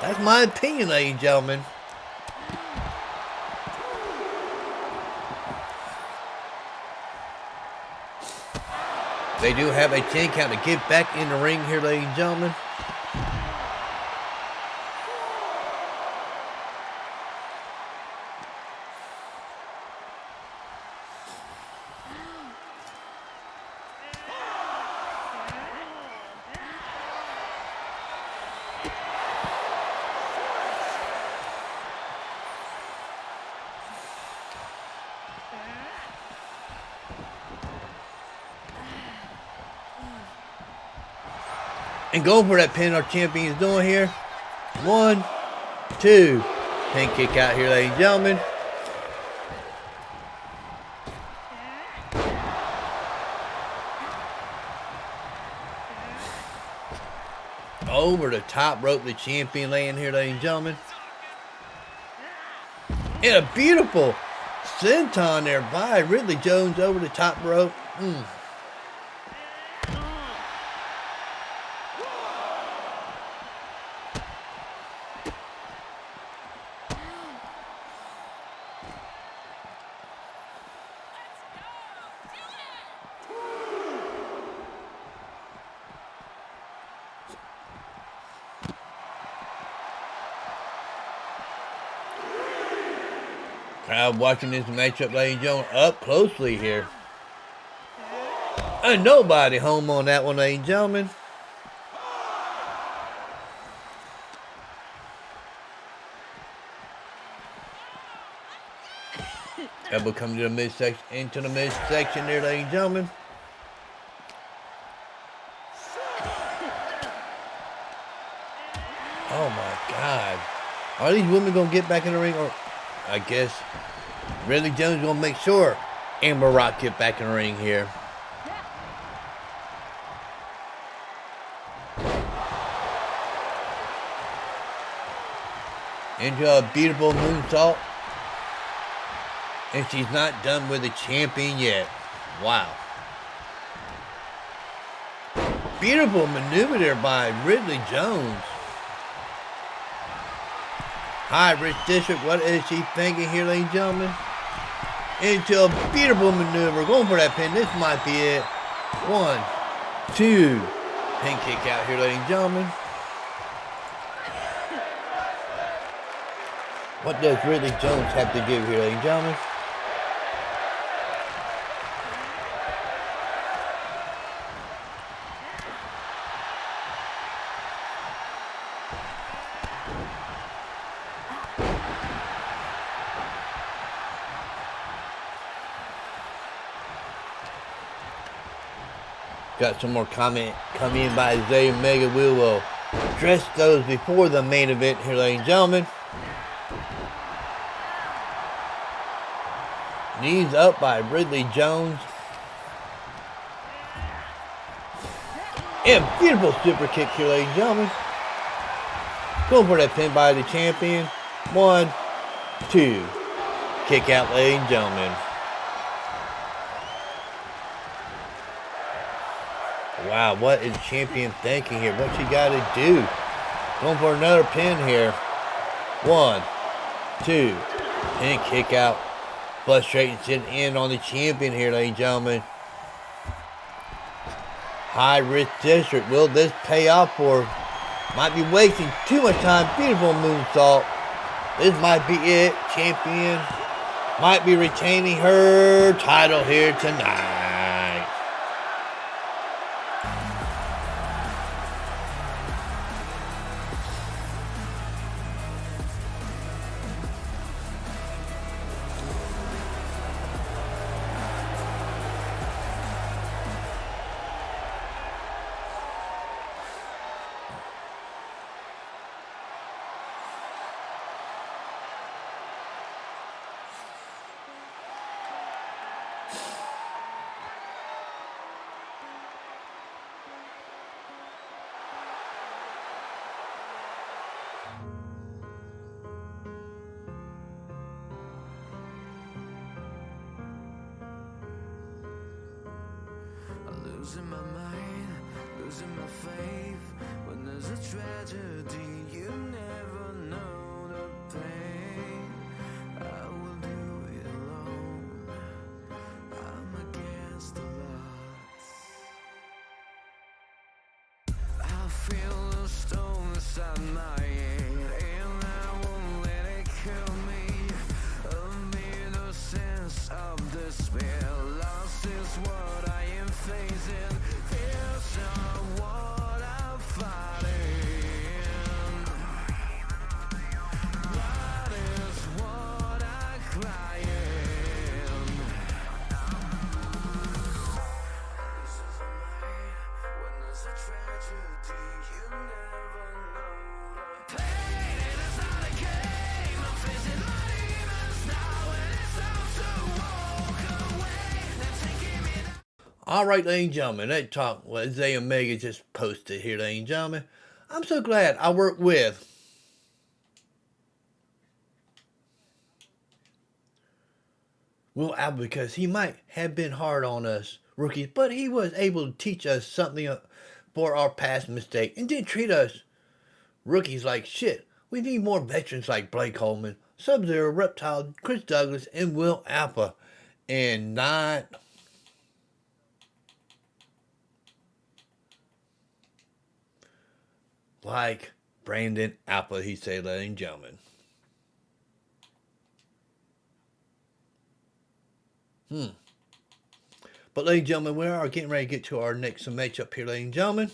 That's my opinion, ladies and gentlemen. They do have a 10 count to get back in the ring here, ladies and gentlemen. And going for that pin our champion is doing here. 1, 2. Pin kick out here, ladies and gentlemen. Over the top rope, the champion laying here, ladies and gentlemen. And a beautiful senton there by Ridley Jones over the top rope. Crowd watching this matchup, ladies and gentlemen, up closely here. And nobody home on that one, ladies and gentlemen. Elbow coming to the midsection, into the midsection there, ladies and gentlemen. Oh my God. Are these women gonna get back in the ring, or I guess Ridley Jones gonna make sure Amber Rock get back in the ring here. Into a beautiful moonsault. And she's not done with the champion yet. Wow. Beautiful maneuver there by Ridley Jones. Hi, Rich District. What is she thinking here, ladies and gentlemen? into a beautiful maneuver. Going for that pin. This might be it. 1, 2. Pin kick out here, ladies and gentlemen. What does Ridley Jones have to give here, ladies and gentlemen? Got some more comment coming in by Zay Omega. We will address those before the main event here, ladies and gentlemen. Knees up by Ridley Jones. And beautiful super kick here, ladies and gentlemen. Going for that pin by the champion. 1, 2. Kick out, ladies and gentlemen. Wow, what is champion thinking here? What you got to do? Going for another pin here. 1, 2. Pin kick out. Frustrating sitting in on the champion here, ladies and gentlemen. High risk district. Will this pay off for? Might be wasting too much time. Beautiful moonsault. This might be it. Champion might be retaining her title here tonight. Losing my mind, losing my faith. When there's a tragedy, you never know the pain. I will do it alone. I'm against the odds. I feel a stone inside my head, and I won't let it kill me. Amid a sense of despair, lost is what I am facing. Fears are what I'm fighting. Blood is what I'm crying. This is a night when there's a tragedy. You never know the pain. It's not a game. I'm facing my demons now, and it's time to walk away. They're taking me down. Alright, ladies and gentlemen, that talk what Zay Omega just posted here, ladies and gentlemen. I'm so glad I worked with Will Apple because he might have been hard on us rookies, but he was able to teach us something for our past mistake and didn't treat us rookies like shit. We need more veterans like Blake Coleman, Sub-Zero, Reptile, Chris Douglas, and Will Alpha, and not like Brandon Alpha, he said, ladies and gentlemen. But ladies and gentlemen, we are getting ready to get to our next matchup here, ladies and gentlemen.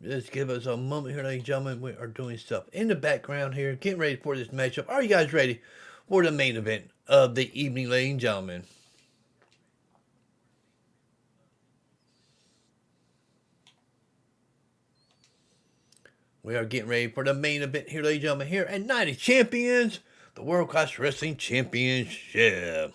Just give us a moment here, ladies and gentlemen. We are doing stuff in the background here, getting ready for this matchup. Are you guys ready for the main event of the evening, ladies and gentlemen? We are getting ready for the main event here, ladies and gentlemen, here at Night of Champions, the World Class Wrestling Championship.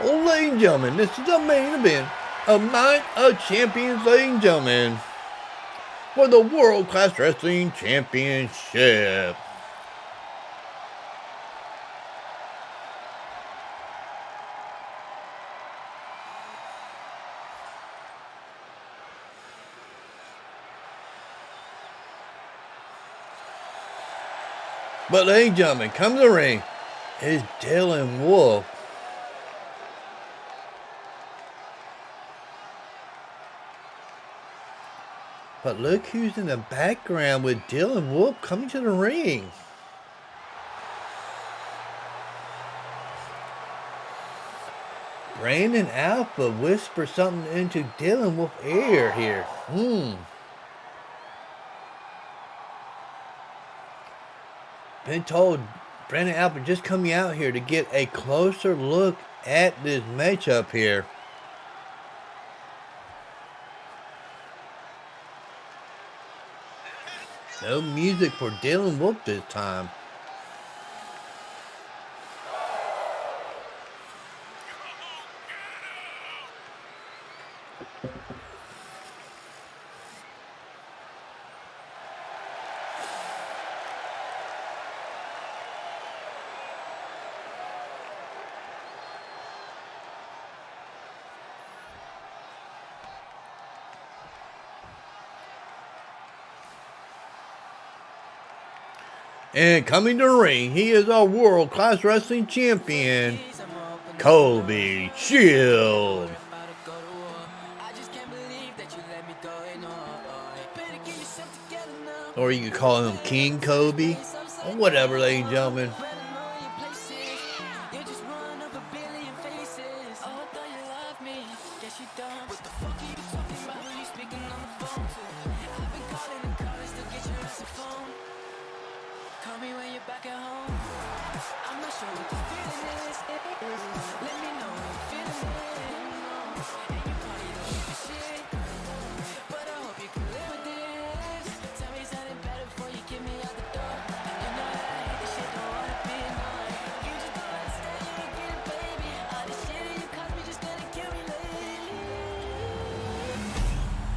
Oh, ladies and gentlemen, this is the main event of Night of Champions, ladies and gentlemen, for the World Class Wrestling Championship. But ladies and gentlemen, come to the ring is Dylan Wolf. But look who's in the background with Dylan Wolf coming to the ring. Brandon Alpha whispers something into Dylan Wolf's ear here. Been told Brandon Alpha just coming out here to get a closer look at this matchup here. No music for Dylan Wolf this time. And coming to the ring, he is our World Class Wrestling Champion, Kody Shield. Or you could call him King Kody, or whatever, ladies and gentlemen.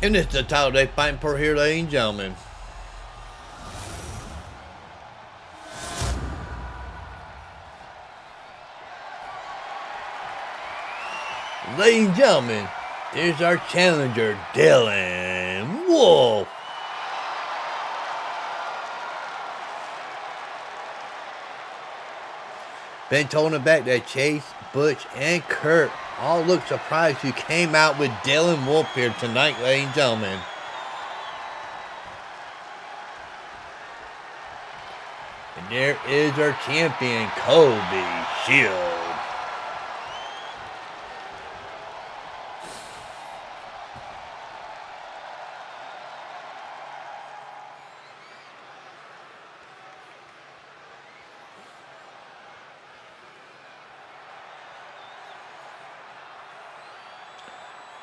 And it's the title they fighting for here, ladies and gentlemen. Ladies and gentlemen, there's our challenger, Dylan Wolf. Been told him back that Chase, Butch, and Curt all look surprised who came out with Dylan Wolf here tonight, ladies and gentlemen. And there is our champion, Kody Shield.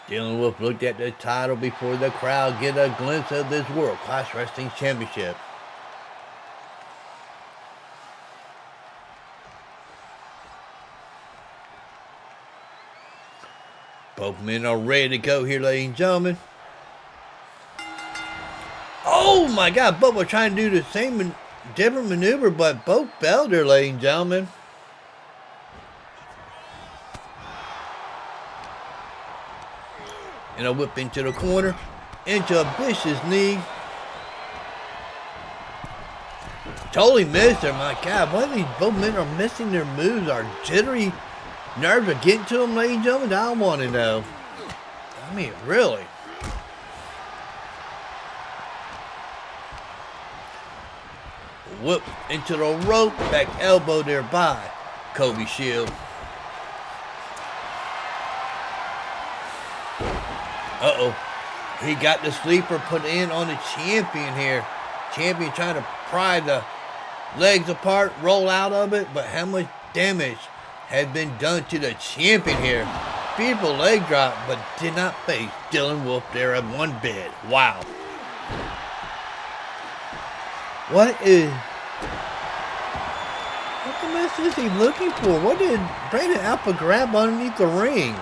Dylan Wolf looked at the title before the crowd get a glimpse of this World Class Wrestling Championship. Both men are ready to go here, ladies and gentlemen. Oh my God, both were trying to do the same different maneuver, but both failed there, ladies and gentlemen. And a whip into the corner, into a vicious knee. Totally missed her, my God. Why these both men are missing their moves? Are jittery nerves are getting to them, ladies and gentlemen? I want to know. I mean, really. Whip into the rope, back elbow there by Kody Shield. Uh-oh. He got the sleeper put in on the champion here. Champion trying to pry the legs apart, roll out of it, but how much damage had been done to the champion here? Beautiful leg drop, but did not face Dylan Wolf there at one bit. Wow. What mess is he looking for? What did Brandon Alpha grab underneath the ring?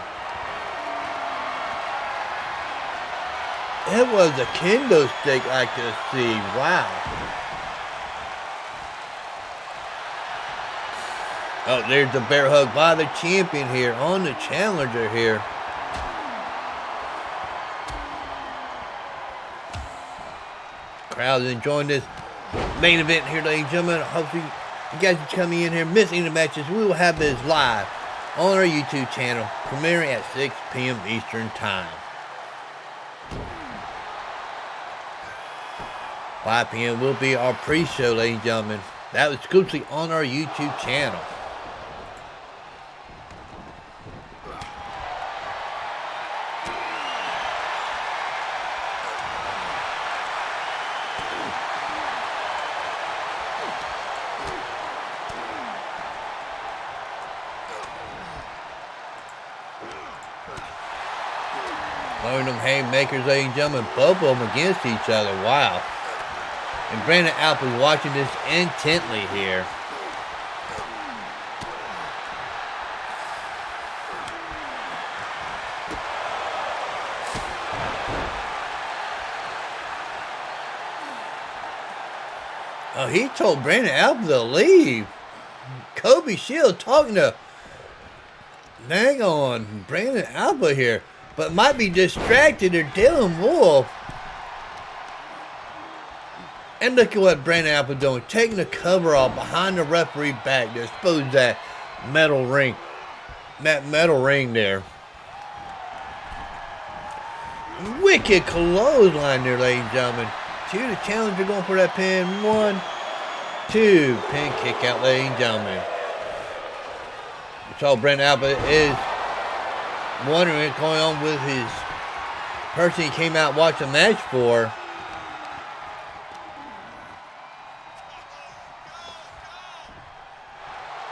It was a kendo stick I could see. Wow. Oh, there's the bear hug by the champion here on the challenger here. Crowd's enjoying this main event here, ladies and gentlemen. Hopefully you guys are coming in here, missing the matches. We will have this live on our YouTube channel, premiering at 6 p.m. Eastern Time. 5 p.m. will be our pre-show, ladies and gentlemen. That was exclusively on our YouTube channel. Loading them haymakers, ladies and gentlemen, both of them against each other. Wow. And Brandon Alpha is watching this intently here. Oh, he told Brandon Alpha to leave. Kobe Shield talking to dang on Brandon Alpha here, but might be distracted or Dylan Wolf. And look at what Brandon Alpha doing, taking the cover off behind the referee back to expose that metal ring. That metal ring there. Wicked clothesline there, ladies and gentlemen. Two, the challenger going for that pin. 1, 2, pin kick out, ladies and gentlemen. So Brandon Alpha is wondering what's going on with his person he came out watching the match for.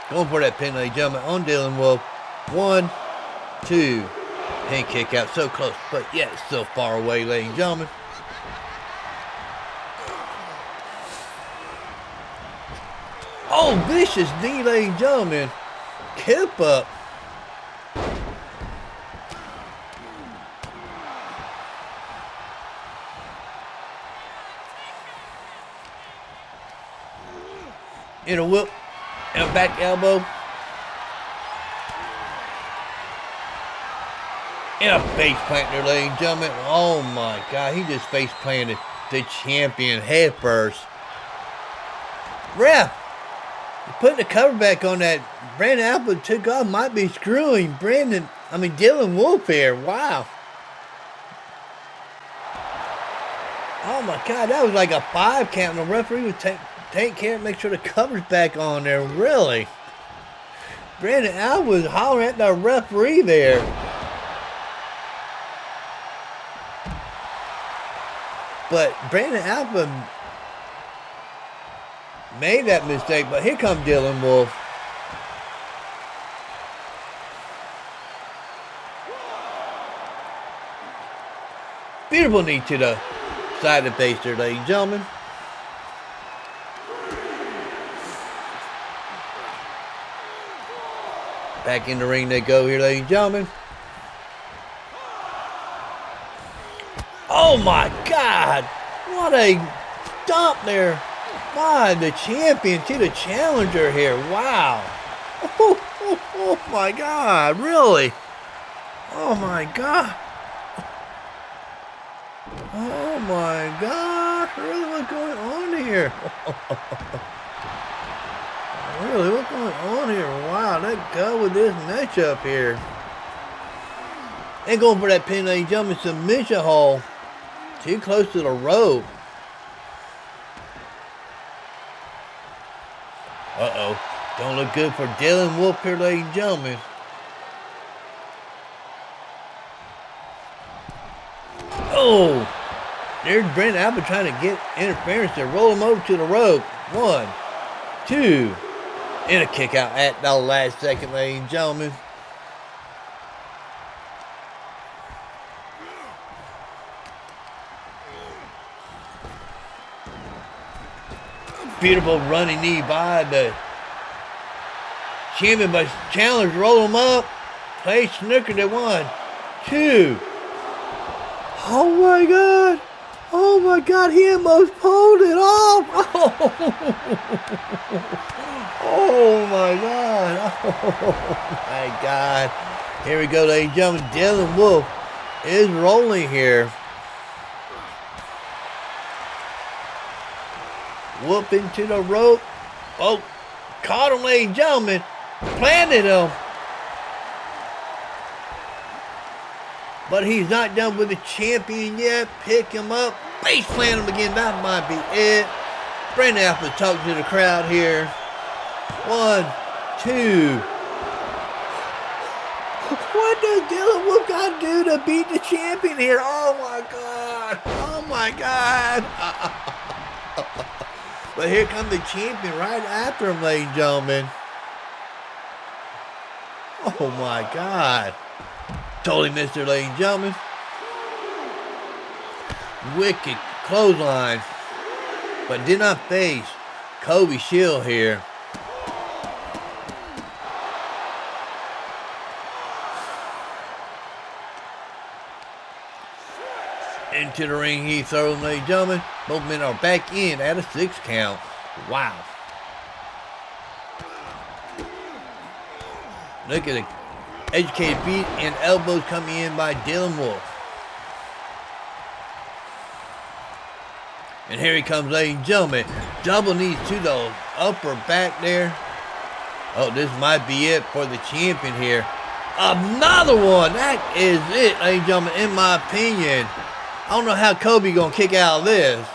Going for that pin, ladies and gentlemen, on Dylan Wolf. 1, 2, pin kick out. So close, but yet so far away, ladies and gentlemen. Oh, vicious knee, ladies and gentlemen. Kip up. In a whip. And a back elbow. And a face plant there, ladies and gentlemen. Oh my God, he just face planted the champion head first. Ref, putting the cover back on that. Brandon Alpha took off, might be screwing Dylan Wolf here. Wow. Oh my God, that was like a 5 count, and the referee was take care, make sure the cover's back on there. Really? Brandon Alpha was hollering at the referee there. But Brandon Alpha made that mistake, but here comes Dylan Wolf. Beautiful knee to the side of the base there, ladies and gentlemen. Back in the ring they go here, ladies and gentlemen. Oh my God! What a stomp there by the champion to the challenger here. Wow. Oh my God, really? Oh my God. Oh my God, really, what's going on here? Really, what's going on here? Wow, let's go with this matchup here. And going for that pin, ladies and gentlemen, submission hold. Too close to the rope. Uh-oh. Don't look good for Dylan Wolf here, ladies and gentlemen. Oh! There's Brandon Alpha trying to get interference there. Roll him over to the rope. 1, 2. And a kick out at the last second, ladies and gentlemen. Beautiful running knee by the Champion, but challenge, roll him up. Play snooker to 1, 2. Oh my God. Oh my God, he almost pulled it off. Oh my God. Oh my God. Here we go, ladies and gentlemen. Dylan Wolf is rolling here. Whoop into the rope. Oh, caught him, ladies and gentlemen. Planted him. But he's not done with the champion yet. Pick him up. Base plant him again. That might be it. Brandon Apple talking to the crowd here. 1, 2. What does Dylan Wolf got to do to beat the champion here? Oh my God. Oh my God. But here comes the champion right after him, ladies and gentlemen. Oh my God. Totally missed her, ladies and gentlemen. Wicked clothesline. But did not face Kody Shield here. Into the ring he throws him, ladies and gentlemen. Both men are back in at a 6 count. Wow. Look at the educated feet and elbows coming in by Dylan Wolf. And here he comes, ladies and gentlemen. Double knees to the upper back there. Oh, this might be it for the champion here. Another one. That is it, ladies and gentlemen, in my opinion. I don't know how Kody gonna kick out of this.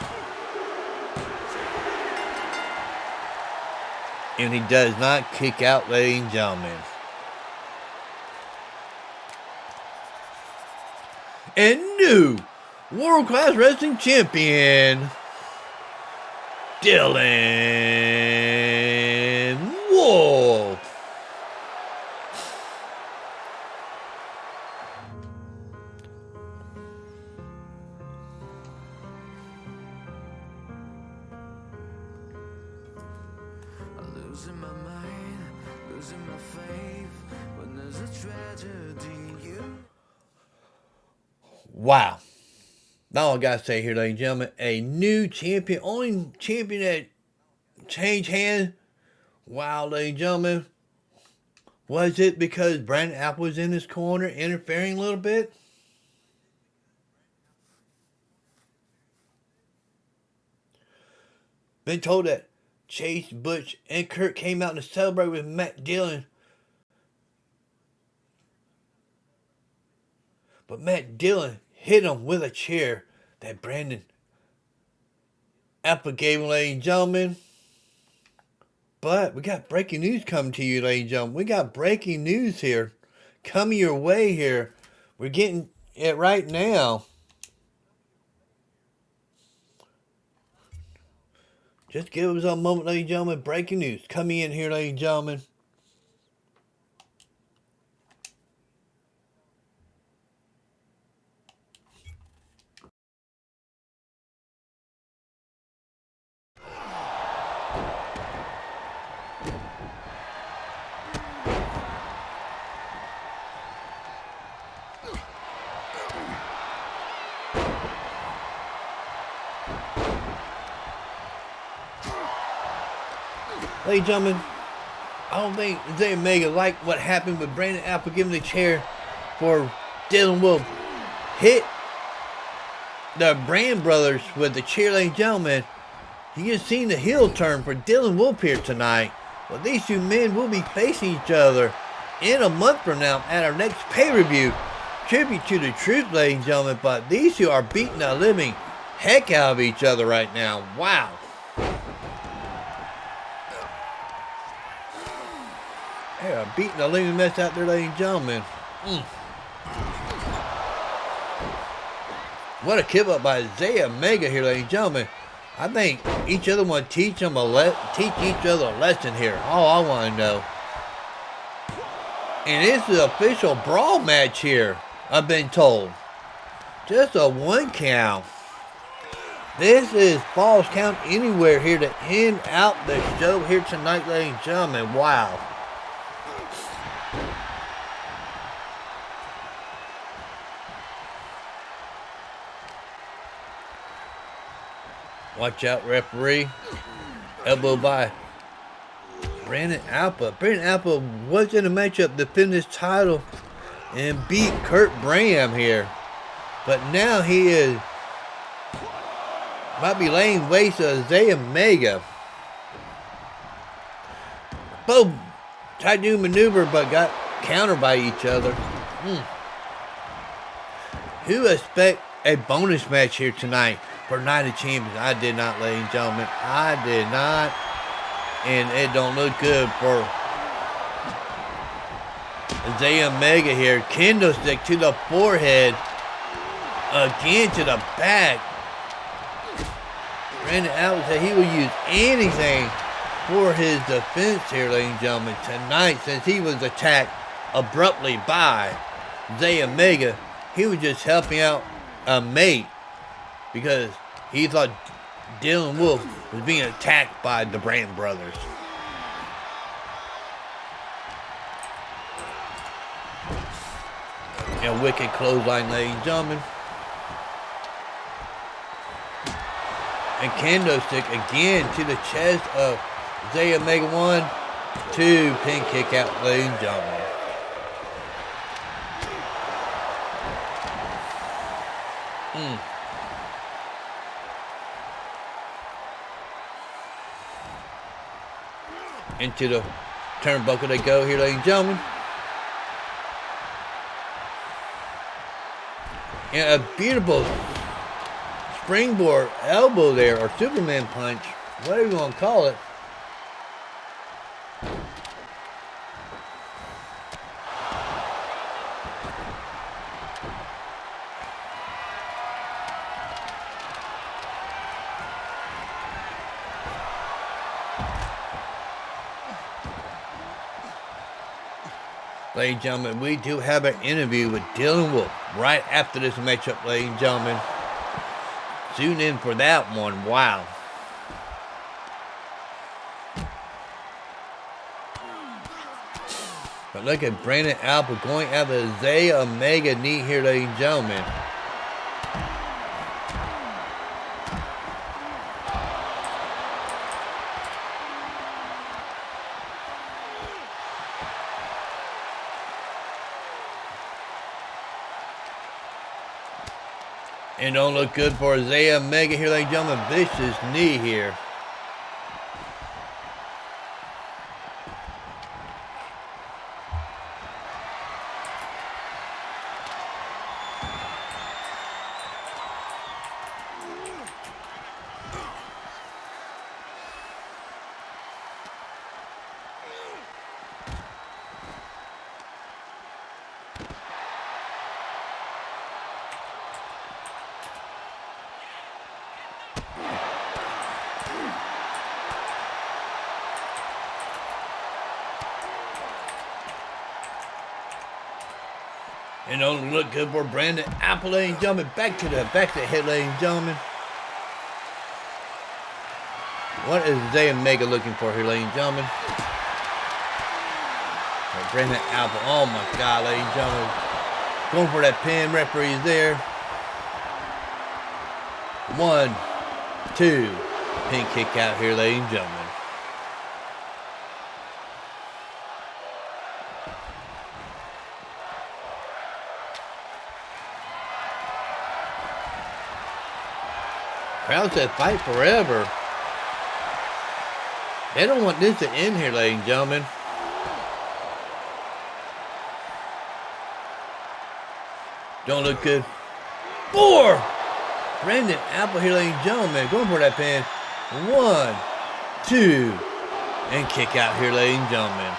And he does not kick out, ladies and gentlemen. And new World Class Wrestling Champion, Dylan Wolf. Losing my mind, losing my faith, when there's a tragedy, Wow. Now all I gotta say here, ladies and gentlemen, a new champion, only champion that changed hands. Wow, ladies and gentlemen. Was it because Brandon Apple was in his corner interfering a little bit? Been told that Chase, Butch, and Curt came out to celebrate with Matt Dillon. But Matt Dillon hit him with a chair that Brandon Apple gave him, ladies and gentlemen. But we got breaking news coming to you, ladies and gentlemen. We got breaking news here coming your way here. We're getting it right now. Just give us a moment, ladies and gentlemen. Breaking news coming in here, ladies and gentlemen. Ladies and gentlemen, I don't think Zay Omega liked what happened with Brandon Apple giving the chair for Dylan Wolf. Hit the Bram brothers with the chair, ladies and gentlemen. You just seen the heel turn for Dylan Wolf here tonight. Well, these two men will be facing each other in a month from now at our next pay-per-view. Tribute to the truth, ladies and gentlemen, but these two are beating the living heck out of each other right now. Wow. Yeah, beating the living mess out there, ladies and gentlemen. What a give up by Zay Omega here, ladies and gentlemen. I think each other want to teach each other a lesson here. All I want to know. And it's the official Brawl match here, I've been told. Just a 1 count. This is Falls Count Anywhere here to end out the show here tonight, ladies and gentlemen. Wow. Watch out, referee. Elbow by Brandon Alpa. Brandon Alpa was in a matchup to defend his title and beat Curt Bram here. But now he is might be laying waste to Isaiah Mega. Both tried to do maneuver but got countered by each other. Who expect a bonus match here tonight for Night of Champions? I did not, ladies and gentlemen. I did not. And it don't look good for Isaiah Mega here. Candlestick to the forehead. Again to the back. Brandon Allen said he will use anything for his defense here, ladies and gentlemen, tonight, since he was attacked abruptly by Isaiah Mega. He was just helping out a mate because he thought Dylan Wolf was being attacked by the Bram brothers. And wicked clothesline, ladies and gentlemen. And candlestick again to the chest of Isaiah Mega 1, 2, pin kick out, ladies and gentlemen. Into the turnbuckle they go here, ladies and gentlemen. And a beautiful springboard elbow there, or Superman punch, whatever you want to call it. Ladies and gentlemen, we do have an interview with Dylan Wolf right after this matchup, ladies and gentlemen. Tune in for that one. Wow. But look at Brandon Alpa going after Isaiah Omega knee here, ladies and gentlemen. And don't look good for Isaiah Omega here, ladies and gentlemen. Vicious knee here. And don't look good for Brandon Alpa, ladies and gentlemen. Back to the head, ladies and gentlemen. What is Isaiah Omega looking for here, ladies and gentlemen? Right, Brandon Alpa, oh my God, ladies and gentlemen. Going for that pin, referee's there. 1, 2, pin kick out here, ladies and gentlemen. Crowd said fight forever. They don't want this to end here, ladies and gentlemen. Don't look good. 4! Brandon Alpa here, ladies and gentlemen. Going for that pin. 1, 2, and kick out here, ladies and gentlemen.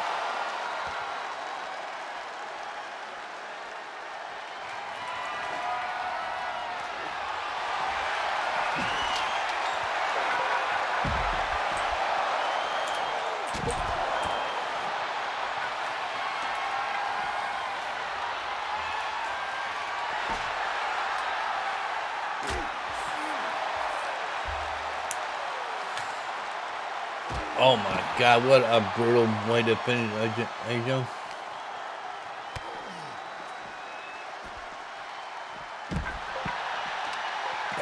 Oh my God, what a brutal way to finish AJ.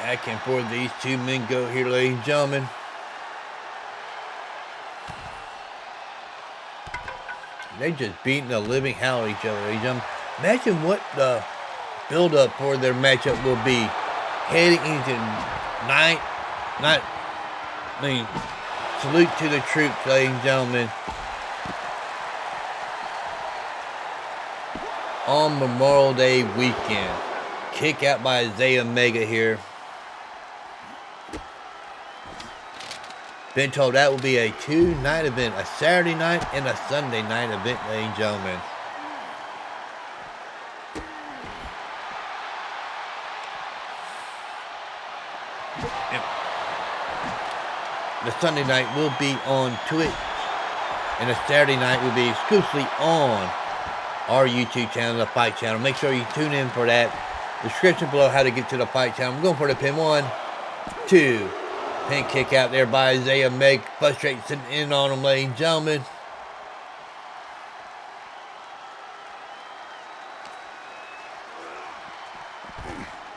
Back and forth these two men go here, ladies and gentlemen. They just beating the living hell out of each other, ladies and gentlemen. Imagine what the build-up for their matchup will be heading into salute to the troops, ladies and gentlemen. On Memorial Day weekend. Kick out by Isaiah Mega here. Been told that will be a two-night event, a Saturday night and a Sunday night event, ladies and gentlemen. The Sunday night will be on Twitch, and the Saturday night will be exclusively on our YouTube channel, the Fight Channel. Make sure you tune in for that. Description below how to get to the Fight Channel. I'm going for the pin. 1, 2. Pin kick out there by Isaiah Meg. Frustrating sitting in on him, ladies and gentlemen.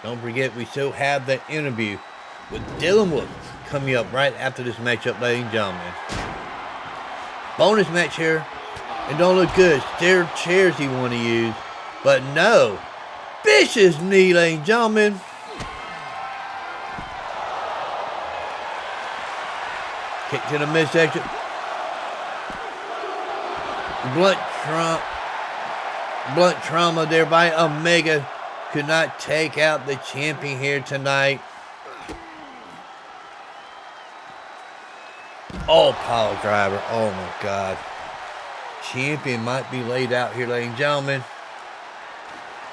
Don't forget, we still have the interview with Dylan Woods coming up right after this matchup, ladies and gentlemen. Bonus match here. It don't look good. Stair chairs he want to use. But no. Vicious knee, ladies and gentlemen. Kick to the midsection. Blunt trauma there by Omega. Could not take out the champion here tonight. Oh, power driver. Oh my God. Champion might be laid out here, ladies and gentlemen.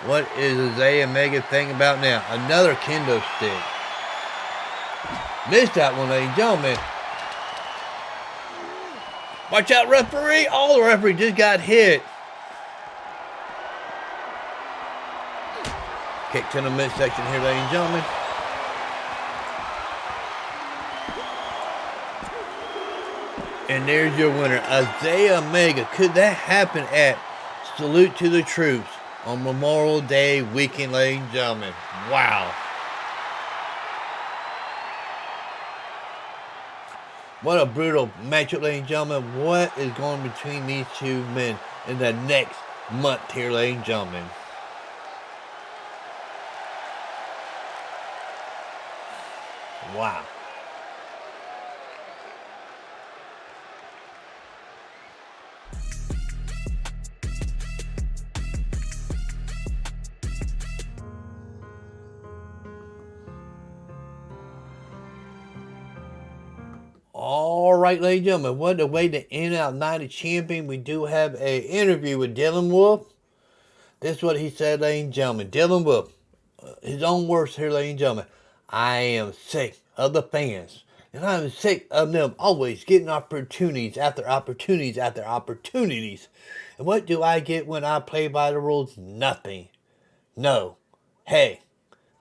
What is Isaiah Mega thinking about now? Another kendo stick. Missed that one, ladies and gentlemen. Watch out, referee. Oh, the referee just got hit. Kick to the midsection here, ladies and gentlemen. And there's your winner, Isaiah Mega. Could that happen at Salute to the Troops on Memorial Day weekend, ladies and gentlemen? Wow. What a brutal matchup, ladies and gentlemen. What is going between these two men in the next month here, ladies and gentlemen? Wow. All right, ladies and gentlemen, what a way to end out Night of Champion. We do have an interview with Dylan Wolf. This is what he said, ladies and gentlemen. Dylan Wolf, his own words here, ladies and gentlemen. I am sick of the fans, and I'm sick of them always getting opportunities after opportunities after opportunities. And what do I get when I play by the rules? Nothing. No. Hey,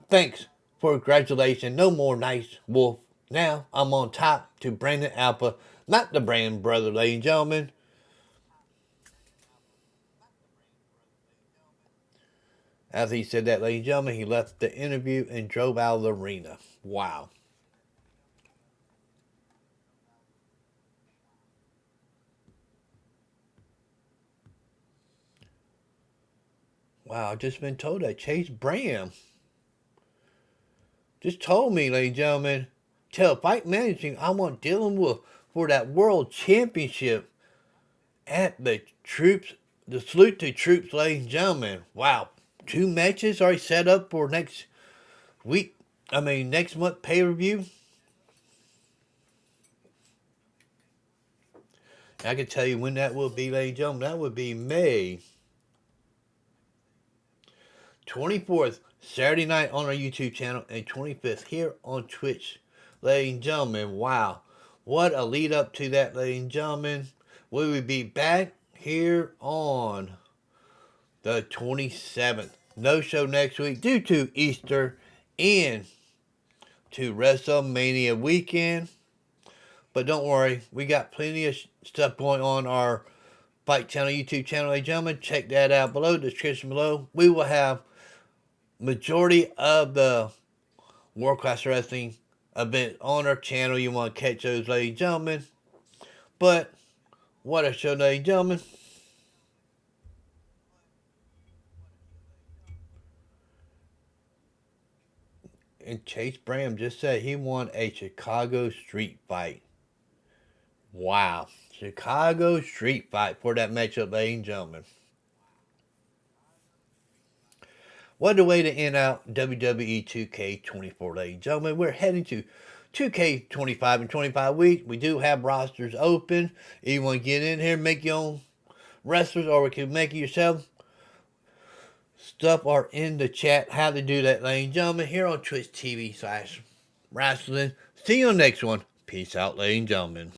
thanks for congratulations. No more nice Wolf. Now I'm on top to Brandon Alpha, not the Brand brother, ladies and gentlemen. After he said that, ladies and gentlemen, he left the interview and drove out of the arena. Wow. Wow, I've just been told that Chase Bram just told me, ladies and gentlemen, tell Fight Managing I want Dylan Wolf for that World Championship at the Troops, the Salute to Troops, ladies and gentlemen. Wow. 2 matches already set up for next month pay-per-view. I can tell you when that will be, ladies and gentlemen. That would be May 24th, Saturday night on our YouTube channel, and 25th here on Twitch, ladies and gentlemen. Wow. What a lead up to that, ladies and gentlemen. We will be back here on the 27th. No show next week due to Easter and to WrestleMania weekend. But don't worry, we got plenty of stuff going on our Fight Channel YouTube channel, ladies and gentlemen. Check that out below, description below. We will have majority of the World Class Wrestling event on our channel. You want to catch those, ladies and gentlemen. But what a show, ladies and gentlemen. And Chase Bram just said he won a Chicago street fight. Wow. Chicago street fight for that matchup, ladies and gentlemen. What a way to end out WWE 2K24, ladies and gentlemen. We're heading to 2K25 in 25 weeks. We do have rosters open. If you want to get in here, make your own wrestlers, or we can make it yourself. Stuff are in the chat. How to do that, ladies and gentlemen, here on Twitch TV/wrestling. See you on the next one. Peace out, ladies and gentlemen.